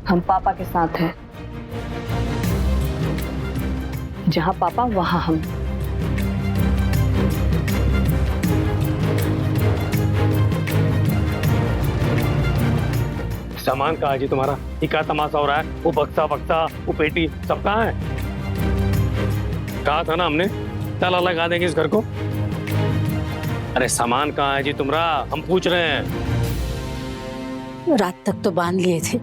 हम पापा के साथ हैं। जहां पापा वहां हम। सामान कहाँ है जी तुम्हारा? ये क्या तमाशा हो रहा है? वो बक्सा बक्सा वो पेटी सब कहाँ है? कहा था ना हमने ताला लगा देंगे इस घर को। अरे सामान कहाँ है जी तुम्हारा? हम पूछ रहे हैं। रात तक तो बांध लिए थे,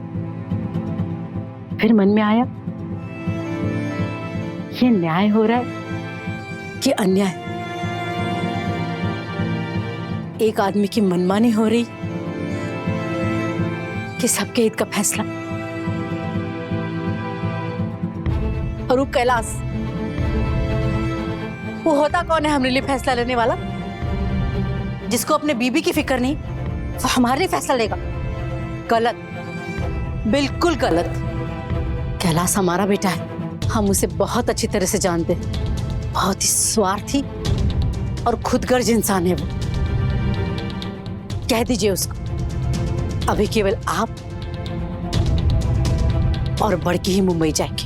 फिर मन में आया ये न्याय हो रहा है कि अन्याय। एक आदमी की मनमानी हो रही कि सबके हित का फैसला। और वो कैलाश, वो होता कौन है हमारे लिए फैसला लेने वाला? जिसको अपने बीबी की फिक्र नहीं, वो हमारे लिए फैसला लेगा। गलत, बिल्कुल गलत। कैलाश हमारा बेटा है, हम उसे बहुत अच्छी तरह से जानते हैं। बहुत ही स्वार्थी और खुदगर्ज इंसान है वो। कह दीजिए उसको अभी केवल आप और बड़की ही मुंबई जाएंगे।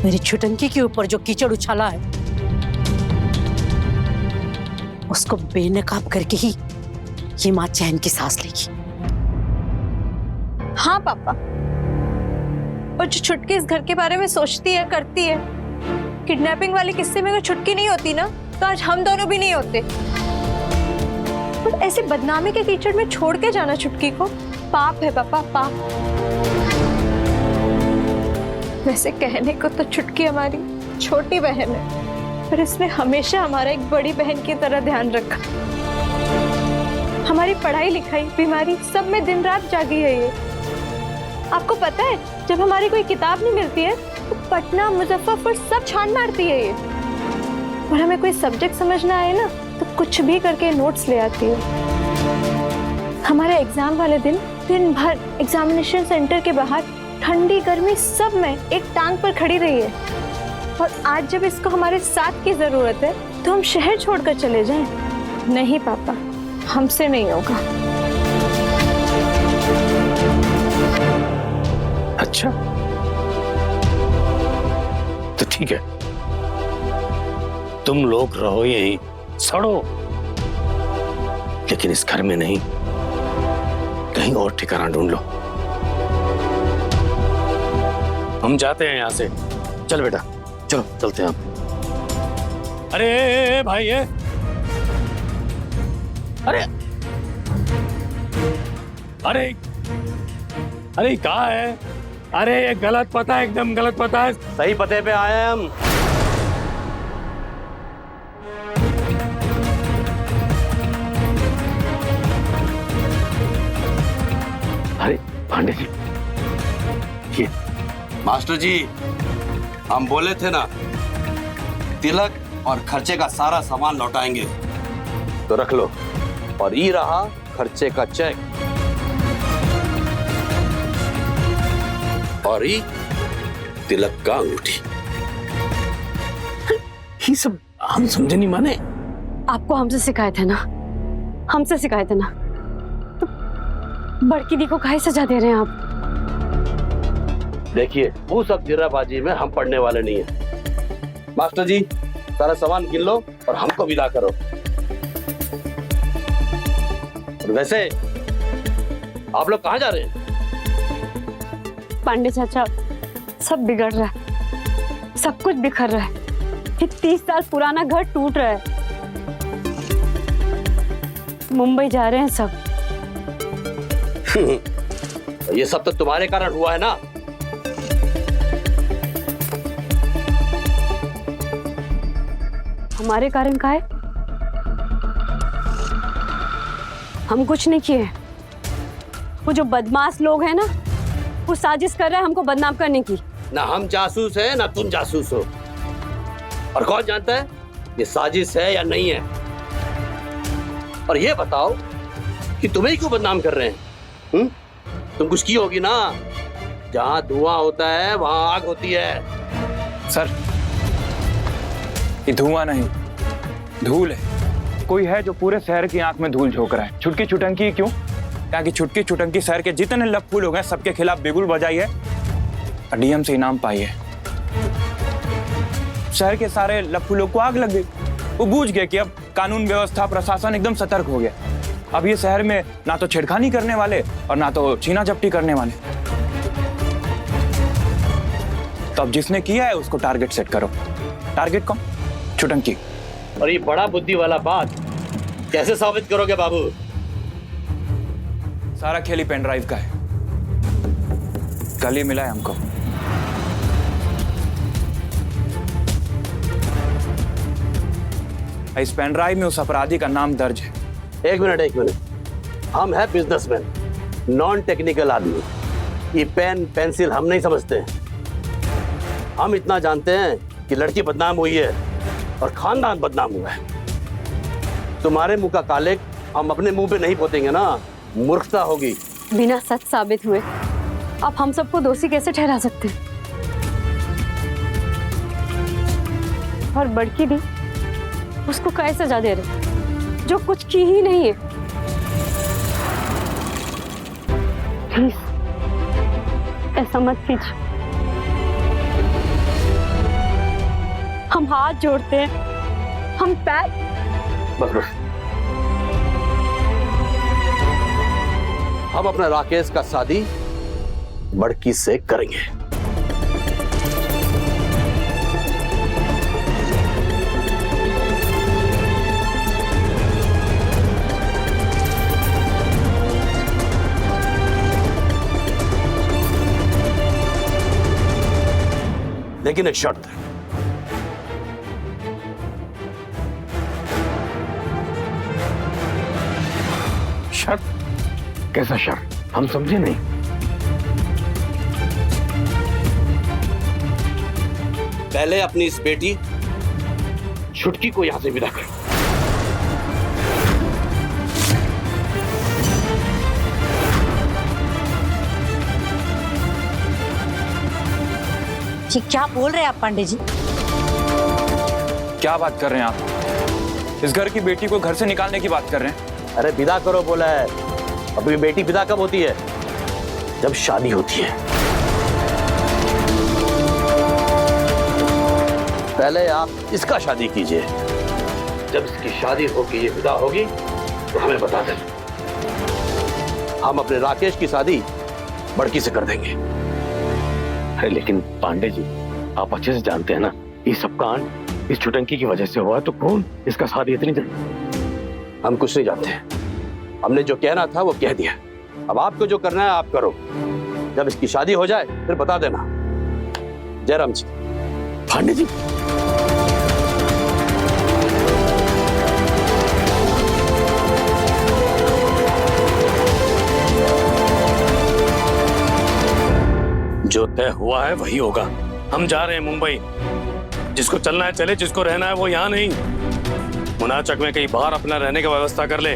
मेरी छुटंकी के ऊपर जो कीचड़ उछाला है उसको बेनकाब करके ही ये मां चैन की सांस लेगी। हाँ पापा, और जो छुटकी इस घर के बारे में सोचती है, करती है, किडनैपिंग वाले किस्से में अगर छुटकी नहीं होती ना तो आज हम दोनों भी नहीं होते। और ऐसे बदनामी के कीचड़ में छोड़ के जाना छुटकी को पाप है पापा, पाप। वैसे कहने को तो छुटकी हमारी छोटी बहन है, पर इसने हमेशा हमारा एक बड़ी बहन की तरह ध्यान रखा। हमारी पढ़ाई लिखाई बीमारी सब में दिन रात जागी है ये। आपको पता है जब हमारी कोई किताब नहीं मिलती है तो पटना मुजफ्फरपुर सब छान मारती है ये। और हमें कोई सब्जेक्ट समझना आए ना तो कुछ भी करके नोट्स ले आती है। हमारे एग्जाम वाले दिन भर एग्जामिनेशन सेंटर के बाहर ठंडी गर्मी सब में एक टांग पर खड़ी रही है। और आज जब इसको हमारे साथ की जरूरत है तो हम शहर छोड़कर चले जाएं? नहीं पापा, हमसे नहीं होगा। अच्छा तो ठीक है, तुम लोग रहो यहीं, सड़ो, लेकिन इस घर में नहीं, कहीं और ठिकाना ढूंढ लो। हम जाते हैं यहां से। चल बेटा चलो चलते हैं हम। अरे भाई ये, अरे अरे अरे कहाँ है? अरे ये गलत पता है, एकदम गलत पता है। सही पते पे आए हैं हम। अरे पांडे जी, ये मास्टर जी, हम बोले थे ना तिलक और खर्चे का सारा सामान लौटाएंगे, तो रख लो। और ये रहा खर्चे का चेक, और ये तिलक का अंगूठी। ये सब हम समझे नहीं माने। आपको हमसे सिखाए थे ना, हमसे सिखाए थे ना, तो बड़की दी को काहे सजा दे रहे हैं आप? देखिए वो सब जिराबाजी में हम पढ़ने वाले नहीं है। मास्टर जी सारा सामान गिन लो और हमको विदा करो। और वैसे आप लोग कहाँ जा रहे हैं? पांडे चाचा, सब बिगड़ रहा है, सब कुछ बिखर रहा है। ये 30 साल पुराना घर टूट रहा है। मुंबई जा रहे हैं सब। ये सब तो तुम्हारे कारण हुआ है ना। हमारे कारण का है? हम कुछ नहीं किए। वो जो बदमाश लोग हैं ना, वो साजिश कर रहे हैं हमको बदनाम करने की। ना हम जासूस है ना तुम जासूस हो। और कौन जानता है ये साजिश है या नहीं है। और ये बताओ कि तुम्हें क्यों बदनाम कर रहे हैं? तुम कुछ की होगी ना। जहां धुआं होता है वहां आग होती है। सर ये धुआं नहीं, धूल है। कोई है जो पूरे शहर की आंख में धूल झोंक रहा है। छुटकी छुटंकी क्यों? यहाँ की छुटकी छुटंकी शहर के जितने लफू लोग हैं सबके खिलाफ बिगुल बजाई है और डीएम से इनाम पाई है। शहर के सारे लफू लोग को आग लग गई। वो बूझ गए कि अब कानून व्यवस्था प्रशासन एकदम सतर्क हो गया। अब ये शहर में ना तो छेड़खानी करने वाले और ना तो छीना झपटी करने वाले। तो अब जिसने किया है उसको टारगेट सेट करो। टारगेट कौन? छुटंकी। और ये बड़ा बुद्धि वाला बात कैसे साबित करोगे बाबू? सारा खेल ही पेन ड्राइव का है। कल ही मिला है हमको। इस पेन ड्राइव में उस अपराधी का नाम दर्ज है। एक मिनट, हम है बिजनेसमैन, नॉन टेक्निकल आदमी। ये पेन पेंसिल हम नहीं समझते हैं। हम इतना जानते हैं कि लड़की बदनाम हुई है और खानदान बदनाम हुआ है। तुम्हारे मुंह का काले हम अपने मुंह पे नहीं पोतेंगे ना, मूर्खता होगी। बिना सच साबित हुए आप हम सबको दोषी कैसे ठहरा सकते हैं? और बड़की दी उसको क्या सजा दे रहे जो कुछ की ही नहीं है? प्लीज ऐसा मत कीजिए। हम हाथ जोड़ते हैं, हम पैर। बस हम अपना राकेश का शादी बड़की से करेंगे। लेकिन एक शर्त है। शर्त? कैसा शर्त? हम समझे नहीं। पहले अपनी इस बेटी छुटकी को यहां से विदा करो। ये क्या बोल रहे हैं आप पांडे जी? क्या बात कर रहे हैं आप? इस घर की बेटी को घर से निकालने की बात कर रहे हैं? अरे विदा करो बोला है। अभी बेटी विदा कब होती है? जब शादी होती है। पहले आप इसका शादी कीजिए। जब इसकी शादी होगी, ये विदा होगी तो हमें बता दें। हम अपने राकेश की शादी बड़की से कर देंगे। अरे लेकिन पांडे जी, आप अच्छे से जानते हैं ना, ये सब कांड इस छुटंकी की वजह से हुआ है। तो कौन इसका साथ इतनी जल्दी? हम कुछ नहीं जानते। हमने जो कहना था वो कह दिया। अब आपको जो करना है आप करो। जब इसकी शादी हो जाए फिर बता देना। जयराम जी। पांडे जी, जो तय हुआ है वही होगा। हम जा रहे हैं मुंबई। जिसको चलना है चले, जिसको रहना है वो यहाँ नहीं, मुनाचक में कहीं बाहर अपना रहने की व्यवस्था कर ले।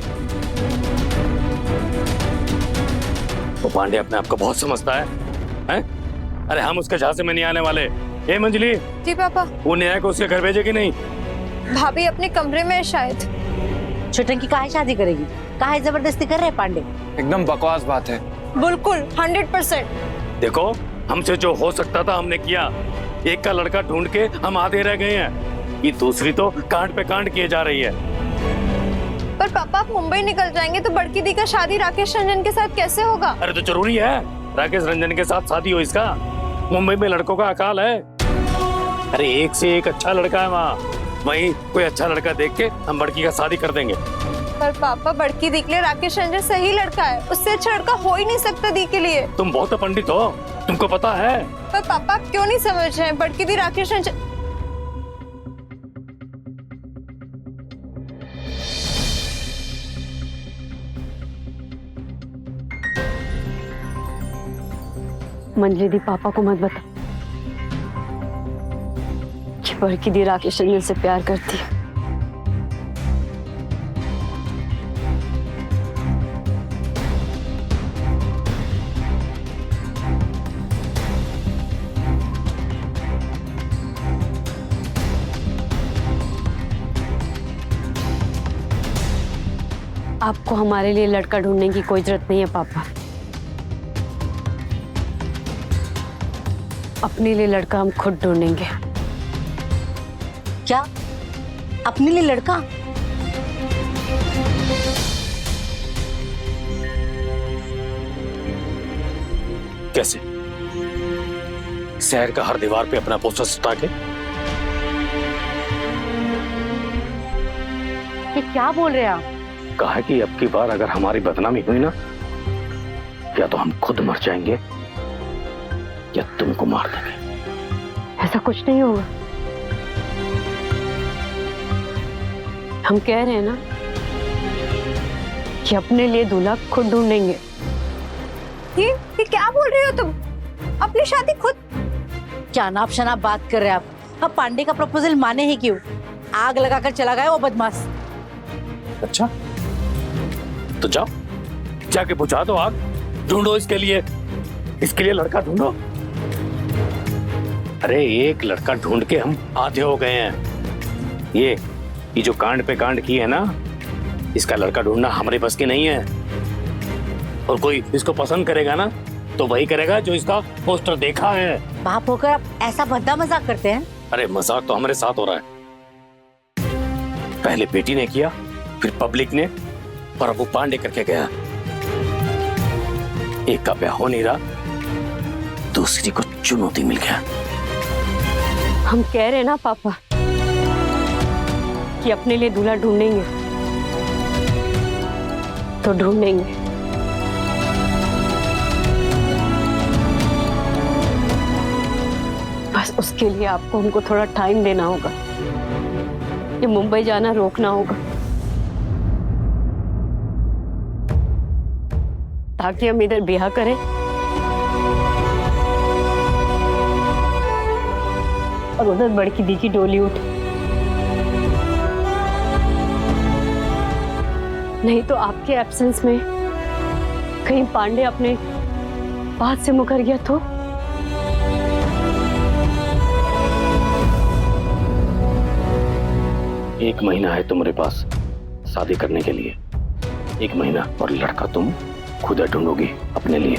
वो पांडे अपने आप को बहुत समझता है? अरे हम उसके झांसे में नहीं आने वाले। ए मंजली। जी पापा। वो न्याय को उसके घर भेजे कि नहीं? भाभी अपने कमरे में है शायद। छुटंकी काहे शादी करेगी? काहे जबरदस्ती कर रहे हैं पांडे? एकदम बकवास बात है। बिल्कुल 100%। देखो, हमसे जो हो सकता था हमने किया। एक का लड़का ढूंढ के हम आधे रह गए हैं। ये दूसरी तो कांड पे कांड किए जा रही है। पर पापा आप मुंबई निकल जाएंगे तो बड़की दी का शादी राकेश रंजन के साथ कैसे होगा? अरे तो जरूरी है राकेश रंजन के साथ शादी हो इसका। मुंबई में लड़कों का अकाल है। अरे एक से एक अच्छा लड़का है वहाँ। वहीं कोई अच्छा लड़का देख के हम बड़की का शादी कर देंगे। पर पापा बड़की दी के लिए राकेश रंजन सही लड़का है। उससे अच्छा लड़का हो ही नहीं सकता दी के लिए। तुम बहुत पंडित हो, तुमको पता है। पर पापा आप क्यों नहीं समझ रहे हैं? बड़की दी राकेश रंजन। मंजली दी पापा को मत बता कि बड़की दी राकेश रंजन से प्यार करती है। आपको हमारे लिए लड़का ढूंढने की कोई जरूरत नहीं है पापा। अपने लिए लड़का हम खुद ढूंढेंगे। क्या अपने लिए लड़का? कैसे? शहर का हर दीवार पे अपना पोस्टर सटा के? ये क्या बोल रहे हैं आप? कहा कि अब की बार अगर हमारी बदनामी हुई ना, या तो हम खुद मर जाएंगे या तुमको मार देंगे। ऐसा कुछ नहीं होगा। हम कह रहे हैं ना कि अपने लिए दूल्हा खुद ढूंढेंगे। ये क्या बोल रहे हो तुम? अपनी शादी खुद? क्या नाप शनाप बात कर रहे हैं आप? अब पांडे का प्रपोजल माने ही क्यों? आग लगाकर चला गया वो बदमाश। अच्छा, तो जाओ, जाके बुझा दो आग, ढूंढो इसके लिए लड़का ढूंढो। अरे एक लड़का ढूंढ के हम आधे हो गए हैं। ये जो कांड पे कांड की है ना, इसका लड़का ढूंढना हमारे बस की नहीं है। और कोई इसको पसंद करेगा ना, तो वही करेगा जो इसका पोस्टर देखा है। बाप होकर आप ऐसा भद्दा मजाक करते हैं? अरे मजाक तो हमारे साथ हो रहा है। पहले बेटी ने किया, फिर पब्लिक ने, और अब वो पांडे करके गया। एक का ब्याह हो नहीं रहा, दूसरी को चुनौती मिल गया। हम कह रहे हैं ना पापा कि अपने लिए दूल्हा ढूंढेंगे तो ढूंढेंगे। बस उसके लिए आपको हमको थोड़ा टाइम देना होगा। ये मुंबई जाना रोकना होगा ताकि हम इधर ब्याह करें और उधर बड़की दी की डोली उठे। नहीं तो आपके एब्सेंस में कहीं पांडे अपने बात से मुकर गया तो? एक महीना है तुम्हारे पास शादी करने के लिए। 1 महीना, और लड़का तुम खुद ढूंढोगी अपने लिए।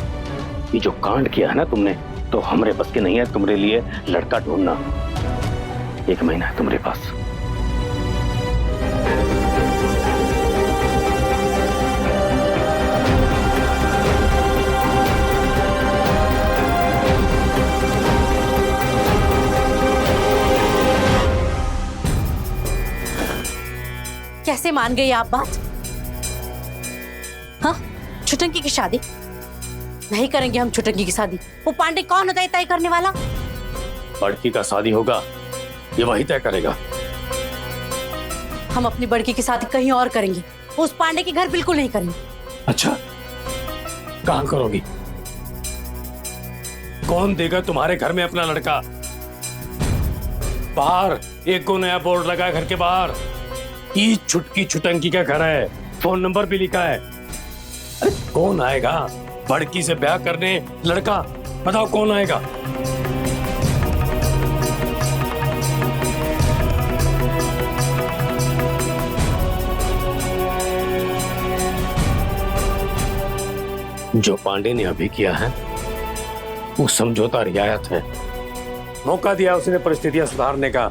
ये जो कांड किया है ना तुमने, तो हमारे बस के नहीं है तुम्हारे लिए लड़का ढूंढना। 1 महीना है तुम्हारे पास। कैसे मान गई आप बात? हाँ, छुटंकी की शादी नहीं करेंगे हम। छुटंकी की शादी वो पांडे कौन होता है तय करने वाला? बड़की का शादी होगा, ये वही तय करेगा। हम अपनी बड़की की शादी कहीं और करेंगे, उस पांडे के घर बिल्कुल नहीं करेंगे। अच्छा, कहां करोगी? कौन देगा तुम्हारे घर में अपना लड़का? बाहर एक को नया बोर्ड लगा है घर के बाहर, ये छुटकी छुटंकी का घर है, फोन नंबर भी लिखा है। अरे कौन आएगा बड़की से ब्याह करने? लड़का बताओ कौन आएगा? जो पांडे ने अभी किया है वो समझौता रियायत है। मौका दिया उसने परिस्थितियां सुधारने का।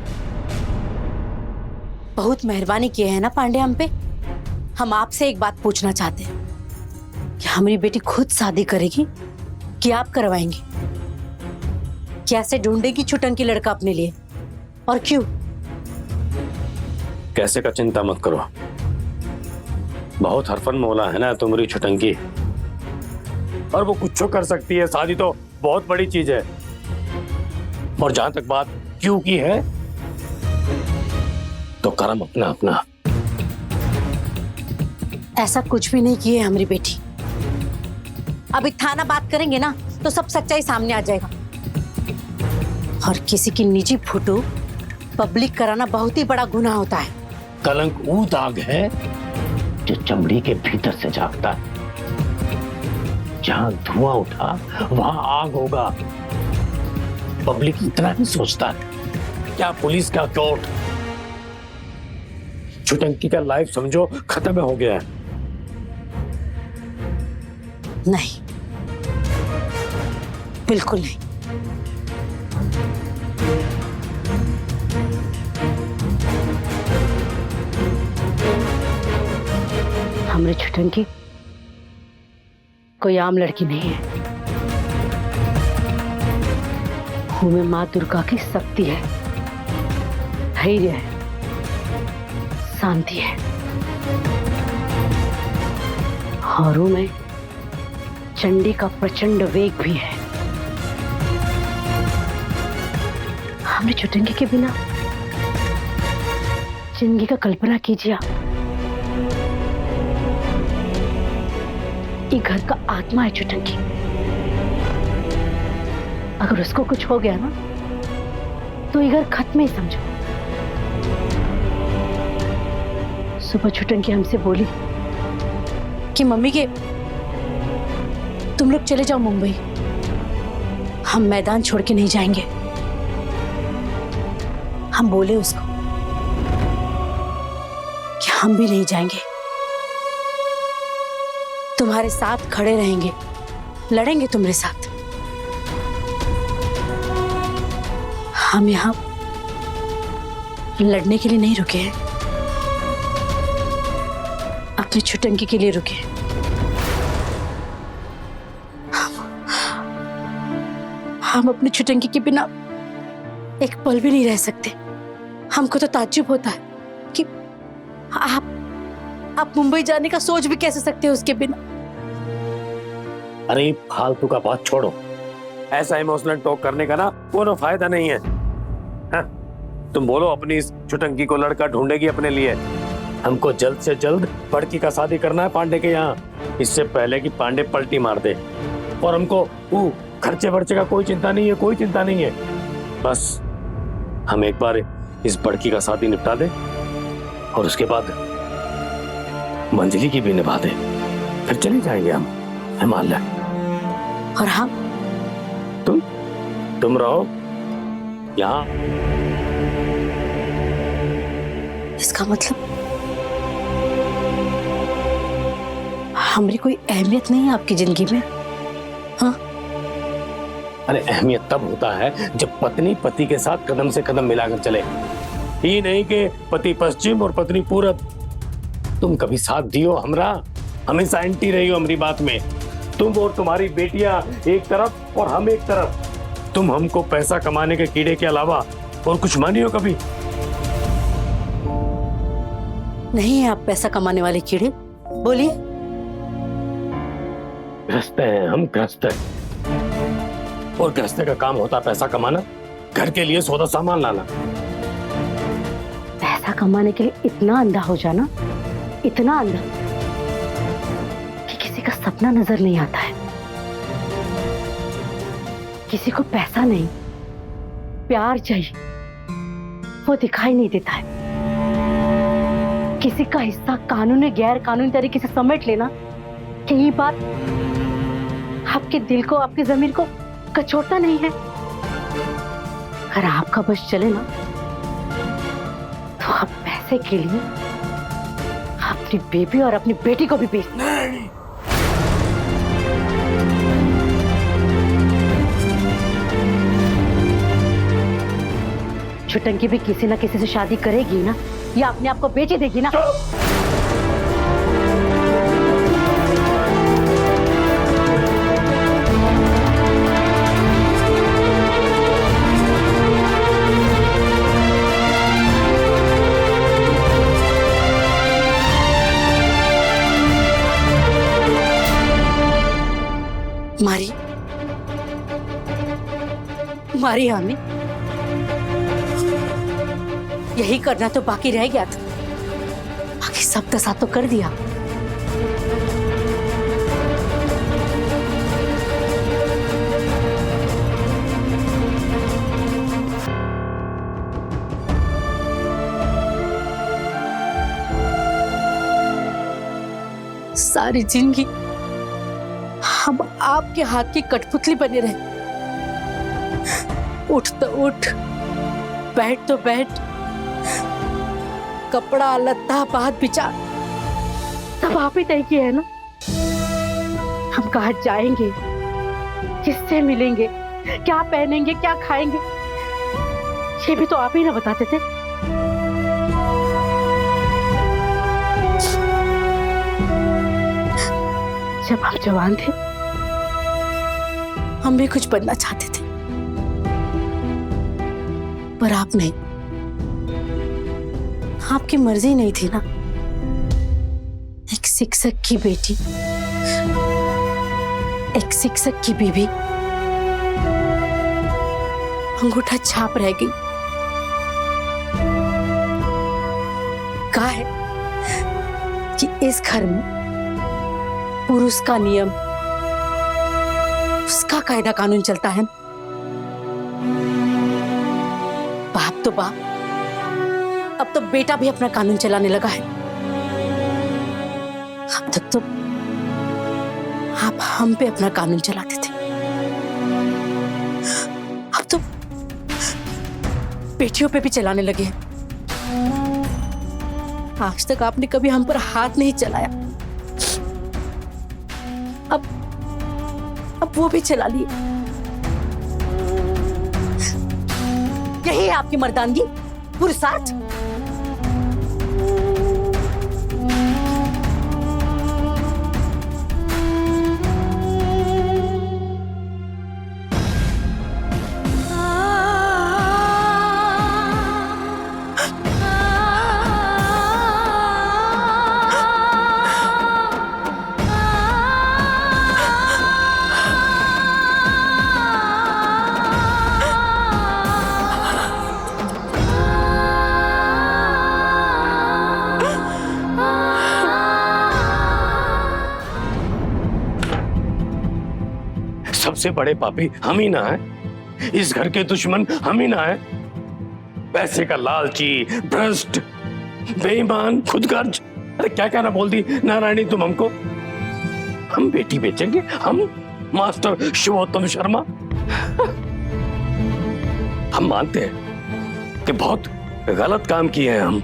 बहुत मेहरबानी की है ना पांडे हम पे। हम आपसे एक बात पूछना चाहते हैं कि हमारी बेटी खुद शादी करेगी कि आप करवाएंगे? कैसे ढूंढेगी छुटंकी लड़का अपने लिए, और क्यों? कैसे का चिंता मत करो, बहुत हरफन मौला है ना तुम्हारी छुटंकी, और वो कुछ कर सकती है। शादी तो बहुत बड़ी चीज है। और जहां तक बात क्यों की है, तो कर्म अपना अपना। ऐसा कुछ भी नहीं किए हमारी बेटी। अभी थाना बात करेंगे ना तो सब सच्चाई सामने आ जाएगा। और किसी की निजी फोटो पब्लिक कराना बहुत ही बड़ा गुनाह होता है। कलंक वो दाग है जो चमड़ी के भीतर से जागता है। जहां धुआं उठा वहां आग होगा। पब्लिक इतना ही सोचता है, क्या पुलिस का कोर्ट? छुटंकी का लाइफ समझो खत्म हो गया है। नहीं, बिल्कुल नहीं। हमरे छुटंकी कोई आम लड़की नहीं है। हूं में माँ दुर्गा की शक्ति है, धैर्य है, शांति है, और हूं में चंडी का प्रचंड वेग भी है। हमने छुटंकी के बिना जिंदगी का कल्पना कीजिए आप। ये घर का आत्मा है छुटंकी। अगर उसको कुछ हो गया ना तो ये घर खत्म ही समझो। सुबह छुटंकी हमसे बोली कि मम्मी के तुम लोग चले जाओ मुंबई, हम मैदान छोड़ के नहीं जाएंगे। हम बोले उसको कि हम भी नहीं जाएंगे, तुम्हारे साथ खड़े रहेंगे, लड़ेंगे तुम्हारे साथ। हम यहां लड़ने के लिए नहीं रुके हैं, अपनी छुटंकी के लिए रुके हैं। हम अपनी छुटंकी के बिना एक पल भी नहीं रह सकते। हमको तो ताज्जुब होता है कि आप मुंबई जाने का सोच भी कैसे सकते हो उसके बिना। अरे फालतू का बात छोड़ो, ऐसा इमोशनल टॉक करने का ना कोनो फायदा नहीं है। हाँ? तुम बोलो अपनी इस छुटंकी को लड़का ढूंढेगी अपने लिए। हमको जल्द से जल्द बड़की का शादी करना है पांडे के यहाँ, इससे पहले कि पांडे पलटी मार दे। और हमको खर्चे वर्चे का कोई चिंता नहीं है, कोई चिंता नहीं है। बस हम एक बार इस बड़की का शादी निपटा दे और उसके बाद मंजली की भी निभा दे, फिर चले जाएंगे हम हिमालय। और हम तुम रहो यहाँ। इसका मतलब हमारी कोई अहमियत नहीं है आपकी जिंदगी में? हाँ? अरे अहमियत तब होता है जब पत्नी पति के साथ कदम से कदम मिलाकर चले, ये नहीं कि पति पश्चिम और पत्नी पूरब। तुम कभी साथ दियो हमरा, हमेशा एंटी रही हो हमारी बात में। तुम और तुम्हारी बेटियां एक तरफ और हम एक तरफ। तुम हमको पैसा कमाने के कीड़े के अलावा और कुछ मानियो कभी? नहीं है आप पैसा कमाने वाले कीड़े, बोलिए। गृहस्थ हैं हम, गृहस्थ। और गृहस्थ का काम होता है पैसा कमाना, घर के लिए सौदा सामान लाना। पैसा कमाने के लिए इतना अंधा हो जाना, इतना अंधा कि किसी का सपना नजर नहीं आता है। किसी को पैसा नहीं, प्यार चाहिए, वो दिखाई नहीं देता है। किसी का हिस्सा कानूनी गैर कानूनी तरीके से समेट लेना, यही बात आपके दिल को, आपकी जमीर को कचोटता नहीं है। अगर आपका बस चले ना तो आप पैसे के लिए अपनी बेबी और अपनी बेटी को भी बेच दें। छुटंकी भी किसी ना किसी से शादी करेगी ना, या अपने आप को बेच ही देगी ना। मारी मारी हमें, यही करना तो बाकी रह गया था, बाकी सब दसा तो कर दिया। सारी जिंदगी हम आपके हाथ की कठपुतली बने रहे। उठ तो उठ, बैठ तो बैठ, कपड़ा लत्ता बात विचार सब आप ही तय किए है ना। हम कहाँ जाएंगे, किससे मिलेंगे, क्या पहनेंगे, क्या खाएंगे, ये भी तो आप ही ना बताते थे। जब हम जवान थे हम भी कुछ बनना चाहते थे, पर आप नहीं, आपकी मर्जी नहीं थी ना। एक शिक्षक की बेटी, एक शिक्षक की बीवी अंगूठा छाप रह गई। कहा है कि इस घर में पुरुष का नियम, उसका कायदा कानून चलता है। बाप तो बाप, अब तो बेटा भी अपना कानून चलाने लगा है। अब तक तो आप हम पे अपना कानून चलाते थे, अब तो बेटियों पे भी चलाने लगे हैं। आज तक आपने कभी हम पर हाथ नहीं चलाया, अब वो भी चला लिए। यही है आपकी मर्दानगी, पुरुषार्थ। सबसे बड़े पापी हम ही ना है, इस घर के दुश्मन हम ही ना है। पैसे का लालची, भ्रष्ट, बेईमान, खुदगर्ज, अरे क्या क्या ना बोल दी नारायणी तुम हमको। हम बेटी बेचेंगे, हम मास्टर शिवोत्तम शर्मा। हम मानते हैं कि बहुत गलत काम किए हैं, हम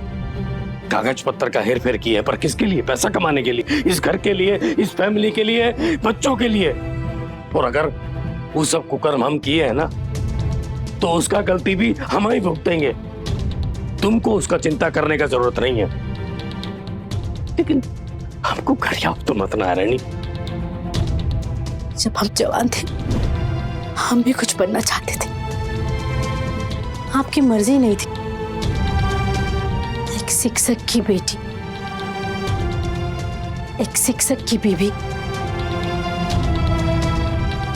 कागज पत्तर का हेर फेर किए हैं, पर किसके लिए? पैसा कमाने के लिए, इस घर के लिए, इस फैमिली के लिए, बच्चों के लिए। और अगर वो सब कुकर्म हम किए हैं ना, तो उसका गलती भी हम ही भुगतेंगे। तुमको उसका चिंता करने का जरूरत नहीं है। लेकिन हमको घड़ियाओ तो मत नारायणी। जब हम जवान थे हम भी कुछ बनना चाहते थे, आपकी मर्जी नहीं थी। एक शिक्षक की बेटी, एक शिक्षक की बीवी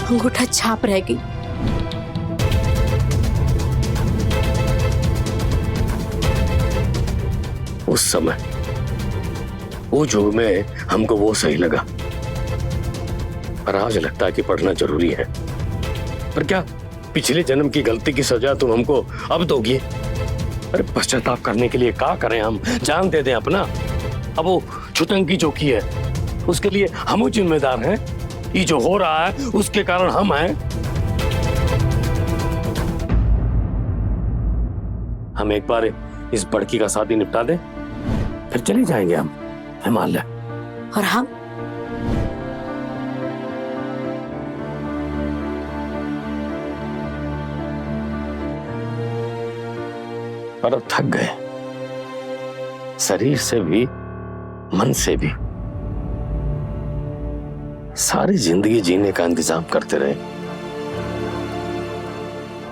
अंगूठा छाप रह गई। उस समय वो युग में हमको वो सही लगा, पर आज लगता है कि पढ़ना जरूरी है। पर क्या पिछले जन्म की गलती की सजा तुम हमको अब दोगी? अरे पश्चाताप करने के लिए क्या करें हम? जान दे दें अपना? अब वो छुतंकी जो की है उसके लिए हम जिम्मेदार हैं। ये जो हो रहा है उसके कारण हम हैं। हम एक बार इस बड़की का शादी निपटा दें, फिर चले जाएंगे हम हिमालय। और हम पर अब थक गए, शरीर से भी मन से भी। सारी जिंदगी जीने का इंतजाम करते रहे,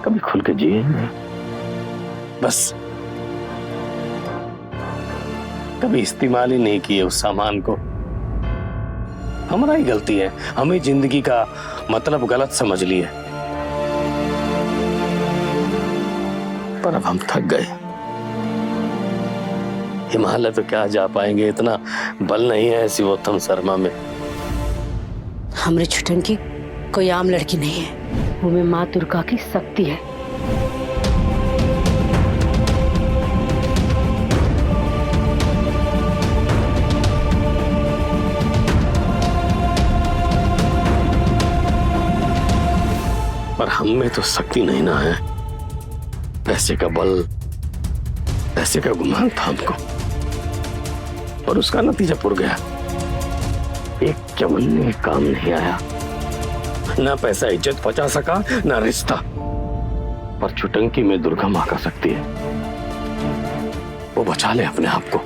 कभी खुल के जिए नहीं। बस कभी इस्तेमाल ही नहीं किए उस सामान को। हमारा ही गलती है, हमें जिंदगी का मतलब गलत समझ लिए। पर अब हम थक गए, हिमालय तो क्या जा पाएंगे, इतना बल नहीं है शिवोत्तम शर्मा में। हमरे छुटंकी कोई आम लड़की नहीं है, वो में माँ दुर्गा की शक्ति है। पर हम में तो शक्ति नहीं ना है, पैसे का बल, पैसे का गुमान था हमको, और उसका नतीजा पुर गया। एक चवन्नी काम नहीं आया, ना पैसा इज्जत बचा सका, ना रिश्ता। पर चुटंकी में दुर्गा मां कर सकती है, वो बचा ले अपने आप को,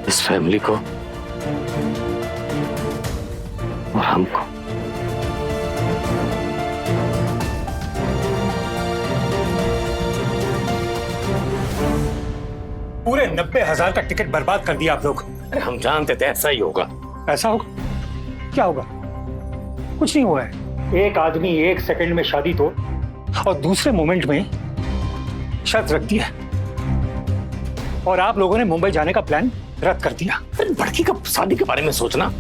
इस फैमिली को और हमको। पूरे 90,000 का टिकट बर्बाद कर दिया आप लोग। अरे हम जानते थे ऐसा ही होगा। ऐसा होगा? क्या होगा? कुछ नहीं हुआ है। एक आदमी 1 सेकंड में शादी तो और दूसरे मोमेंट में शर्त रख दिया और आप लोगों ने मुंबई जाने का प्लान रद्द कर दिया। अरे लड़की का शादी के बारे में सोचना,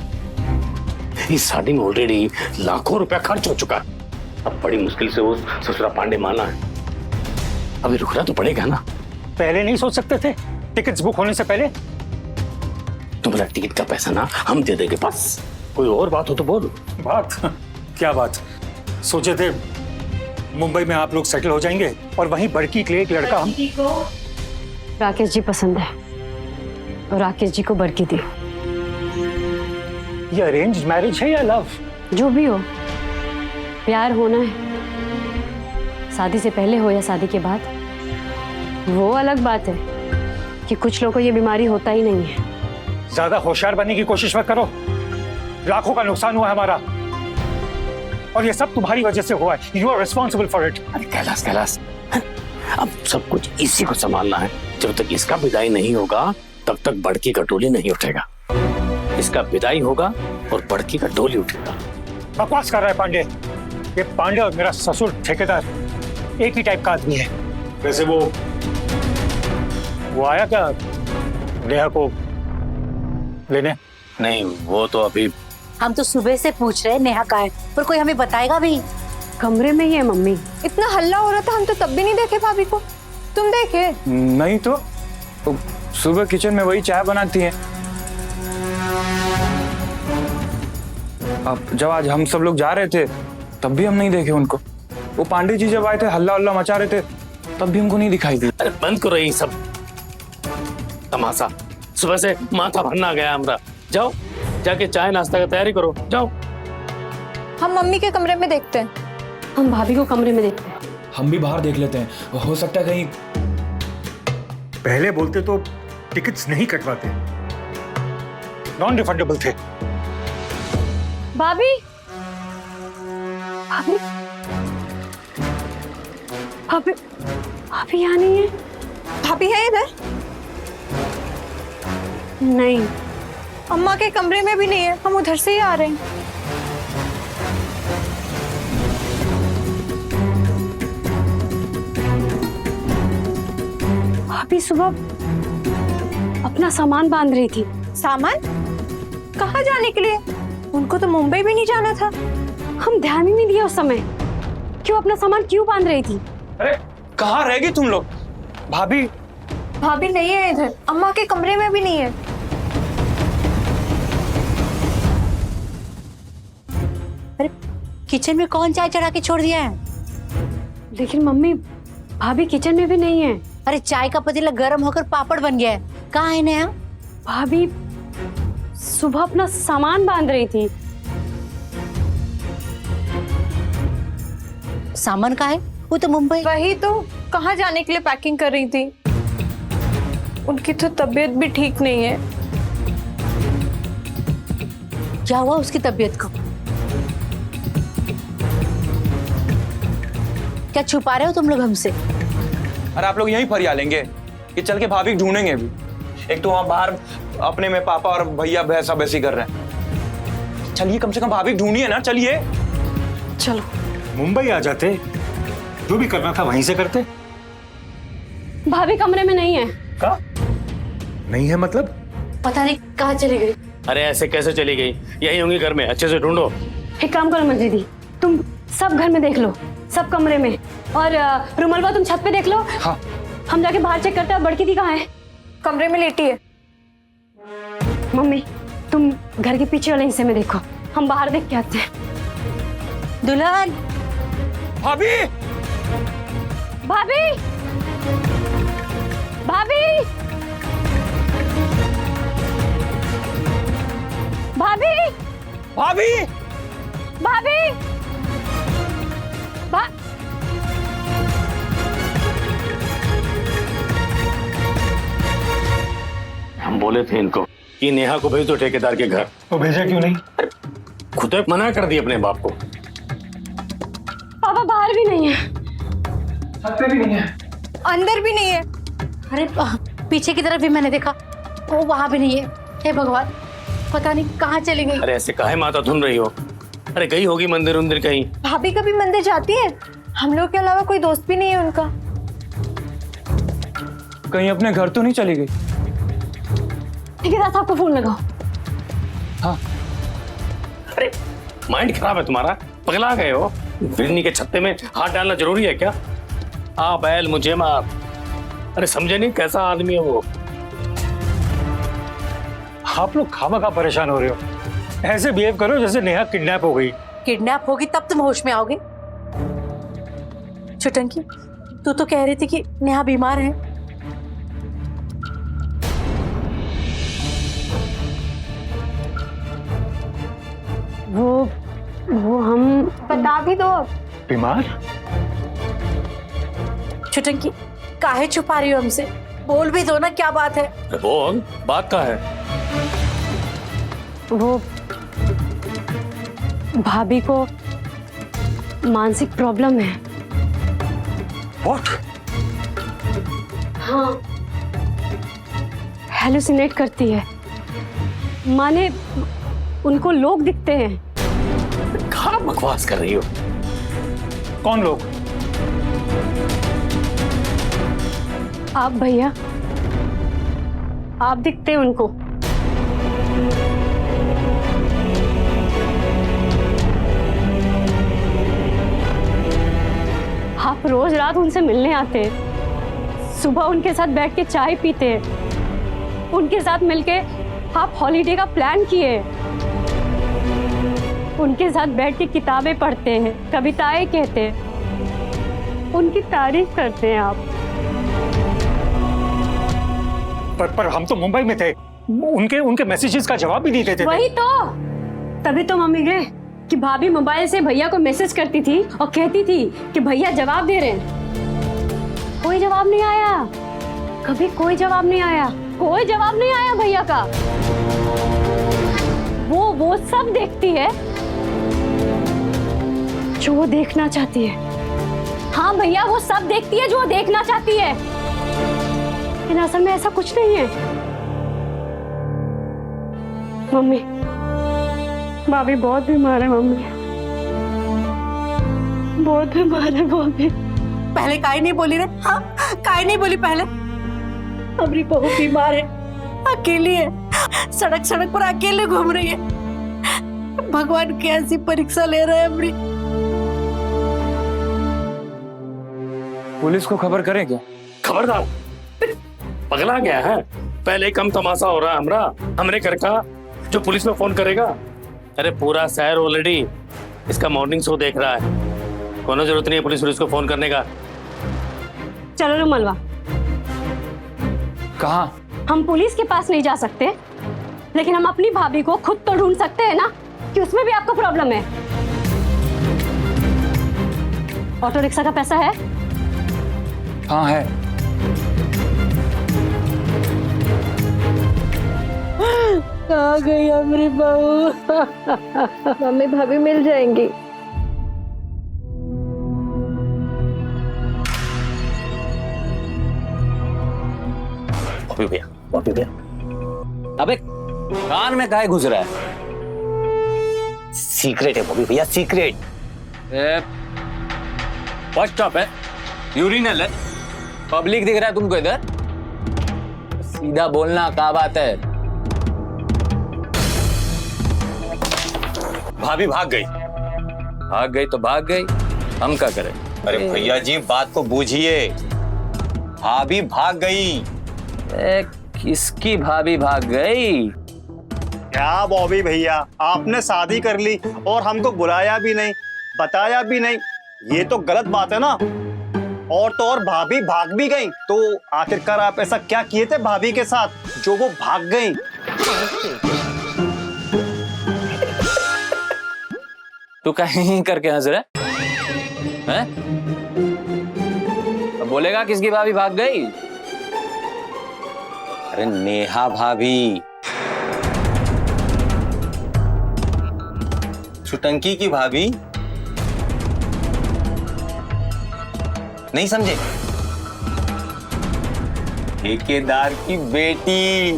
इस शादी में ऑलरेडी लाखों रुपया खर्च हो चुका है। अब बड़ी मुश्किल से वो ससुरा पांडे माना है, अभी रुकना तो पड़ेगा ना। पहले नहीं सोच सकते थे, टिकट्स बुक होने से पहले? तुम्हारा टिकट का पैसा ना हम दे देंगे, बस। कोई और बात हो तो बोल। बात? क्या बात? सोचे थे मुंबई में आप लोग सेटल हो जाएंगे और वहीं बड़की के लिए एक लड़का हम। राकेश जी पसंद है और राकेश जी को बरकी दी। ये अरेंज मैरिज है या लव? जो भी हो, प्यार होना है, शादी से पहले हो या शादी के बाद, वो अलग बात है कि कुछ लोगों को ये बीमारी होता ही नहीं है। ज्यादा होशियार बनने की कोशिश मत करो। लाखों का नुकसान हुआ है हमारा और ये सब तुम्हारी वजह से हुआ है। You are responsible for it. अरे कैलाश, कैलाश, अब सब कुछ इसी को संभालना है। जब तक इसका विदाई नहीं होगा तब तक बड़की का डोली नहीं उठेगा। इसका विदाई होगा और बड़की का डोली उठेगा। बकवास कर रहा है पांडे। ये पांडे और मेरा ससुर ठेकेदार एक ही टाइप का आदमी है। वैसे वो आया क्या नेहा को लेने? नहीं, वो तो अभी। हम तो सुबह से पूछ रहे हैं नेहा कहाँ है, पर कोई हमें बताएगा भी? कमरे में ही है मम्मी। इतना हल्ला हो रहा था, हम तो तब भी नहीं देखे भाभी को। तुम देखे? नहीं तो सुबह किचन में वही चाय बनाती है। अब जब आज हम सब लोग जा रहे थे तब भी हम नहीं देखे उनको। वो पांडे जी जब आए थे हल्ला हल्ला मचा रहे थे तब भी हमको नहीं दिखाई दी। अरे बंद करो ये सब तमाशा। सुबह से माथा भरना गया हमारा। जाओ जाके चाय नाश्ता का तैयारी करो, जाओ। हम मम्मी के कमरे में देखते हैं। हम भाभी को कमरे में देखते हैं। हम भी बाहर देख लेते हैं, हो सकता है कहीं। पहले बोलते तो टिकट्स नहीं कटवाते, नॉन रिफंडेबल थे। भाभी, भाभी, भाभी, भाभी यहाँ नहीं है। भाभी है इधर? नहीं, अम्मा के कमरे में भी नहीं है। हम उधर से ही आ रहे हैं। भाभी सुबह अपना सामान बांध रही थी। सामान? कहाँ जाने के लिए? उनको तो मुंबई भी नहीं जाना था। हम ध्यान ही नहीं दिया उस समय। क्यों अपना सामान क्यों बांध रही थी? अरे कहाँ रह गई तुम लोग? भाभी? भाभी नहीं है इधर, अम्मा के कमरे में भी नहीं है। अरे किचन में कौन चाय चढ़ा के छोड़ दिया है? लेकिन मम्मी, भाभी किचन में भी नहीं है। अरे चाय का पतीला गर्म होकर पापड़ बन गया है। कहाँ है नेहा? भाभी सुबह अपना सामान बांध रही थी। सामान कहाँ है? वो तो मुंबई। वही तो, कहाँ जाने के लिए पैकिंग कर रही थी। उनकी तो तबीयत भी ठीक नहीं है। क्या हुआ उसकी तबीयत को? क्या छुपा रहे हो तुम लोग हमसे? अरे आप लोग यहीं फरिया लेंगे कि चल के भाभी ढूंढेंगे भी? एक तो वहां बाहर अपने में पापा और भैया भैंसा बैसी कर रहे हैं। चलिए कम से कम भाभी ढूंढिए ना, चलिए। चलो। मुंबई आ जाते, जो भी करना था वहीं से करते। भाभी कमरे में नहीं है। का नहीं है मतलब? पता नहीं कहाँ चली गई। अरे ऐसे कैसे चली गई? यही होंगी घर में, अच्छे से ढूंढो। एक काम करो मंजी दी, तुम सब घर में देख लो, सब कमरे में। और रुमलवा तुम छत पे देख लो। हाँ। हम जाके बाहर चेक करते हैं। बड़की दी कहाँ है? कमरे में लेटी है। मम्मी तुम घर के पीछे वाले हिस्से में देखो, हम बाहर देख के आते हैं। दुल्हन। भाभी! भाभी, भाभी, भाभी भाभी भाभी भा... हम बोले थे इनको कि नेहा को भेज दो ठेकेदार के घर, वो भेजा क्यों नहीं? खुद ही मना कर दिया अपने बाप को। पापा बाहर भी नहीं है, छत पे भी नहीं है, अंदर भी नहीं है। अरे पीछे की तरफ भी मैंने देखा, वो वहां भी नहीं है। हे भगवान, पता नहीं कहाँ चली गई। अरे ऐसे काहे माता धुन रही हो? अरे गई होगी मंदिर उंदिर कहीं। भाभी कभी मंदिर जाती है? हम लोग के अलावा कोई दोस्त भी नहीं है उनका। कहीं अपने घर तो नहीं चली गई? ठेकेदार साहब को फोन लगाओ। हाँ अरे माइंड खराब है तुम्हारा, पगला गए हो? बिजली के छत्ते में हाथ डालना जरूरी है क्या? आ बैल मुझे मार। अरे समझे नहीं कैसा आदमी है वो। आप लोग खामखा परेशान हो रहे हो। ऐसे बिहेव करो जैसे नेहा किडनैप हो गई। किडनैप होगी तब तुम होश में आओगे। छुटंकी, तू तो कह रही थी कि नेहा बीमार है। वो हम बता भी दो अब। बीमार? छुटंकी, काहे छुपा रही हो हमसे? बोल भी दो ना, क्या बात है? अरे बोल, बात का है? वो भाभी को मानसिक प्रॉब्लम है। What? हाँ, हेलुसिनेट करती है। माने उनको लोग दिखते हैं। कहाँ बकवास कर रही हो? कौन लोग? आप भैया, आप दिखते हैं उनको। आप रोज रात उनसे मिलने आते हैं, सुबह उनके साथ बैठ के चाय पीते हैं, उनके साथ मिलके आप हॉलीडे का प्लान किए, उनके साथ बैठ के किताबें पढ़ते हैं, कविताएं कहते हैं, उनकी तारीफ करते हैं आप। पर हम तो मुंबई में थे। उनके मैसेजेस का जवाब भी नहीं देते थे। वही तो, तभी तो मम्मी गए कि भाभी मोबाइल से भैया को मैसेज करती थी और कहती थी कि भैया जवाब दे रहे हैं। कोई जवाब नहीं आया, कभी कोई जवाब नहीं आया, कोई जवाब नहीं आया भैया का। वो सब देखती है जो वो देखना चाहती है। हाँ भैया, वो सब देखती है जो वो देखना चाहती है, लेकिन असल में ऐसा कुछ नहीं है। मम्मी, भाभी बहुत बीमार है। मम्मी बहुत बीमार है भाभी। पहले काहे नहीं बोली रे? हाँ, काहे नहीं बोली पहले? हमारी बहू बीमार है, अकेली है, सड़क सड़क पर अकेले घूम रही है। भगवान कैसी परीक्षा ले रहा है हमारी। पुलिस को खबर करें क्या? खबरदार, पगला गया है? पहले कम तमाशा हो रहा है हमरे घर का, जो पुलिस में फोन करेगा? अरे पूरा शहर ऑलरेडी इसका मॉर्निंग शो देख रहा है, कोनो जरूरत नहीं है पुलिस को फोन करने का। चलो लो मलवा, कहाँ? हम पुलिस के पास नहीं जा सकते, लेकिन हम अपनी भाभी को खुद तो ढूंढ सकते हैं ना, कि उसमें भी आपको प्रॉब्लम है। ऑटो रिक्शा का पैसा है? हाँ है। आ गई हमारी बहू। मम्मी भाभी मिल जाएंगी। बॉबी भैया, अबे कान में काहे घुस रहा है? सीक्रेट है बॉबी भैया, सीक्रेट। बस स्टॉप है, यूरिनल है, पब्लिक दिख रहा है तुमको इधर? सीधा बोलना, क्या बात है? भाभी भाग गई तो भाग गई, हम क्या करें? अरे भैया जी बात को बूझिए, भाभी भाग गई। किसकी भाभी भाग गई? क्या बॉबी भैया, आपने शादी कर ली और हमको बुलाया भी नहीं, बताया भी नहीं, ये तो गलत बात है ना। और तो और भाभी भाग भी गई, तो आखिरकार आप ऐसा क्या किए थे भाभी के साथ जो वो भाग गई? तू कहीं करके हंस रहा है? अब बोलेगा किसकी भाभी भाग गई? अरे नेहा भाभी, छुटंकी की भाभी। नहीं समझे? ठेकेदार की बेटी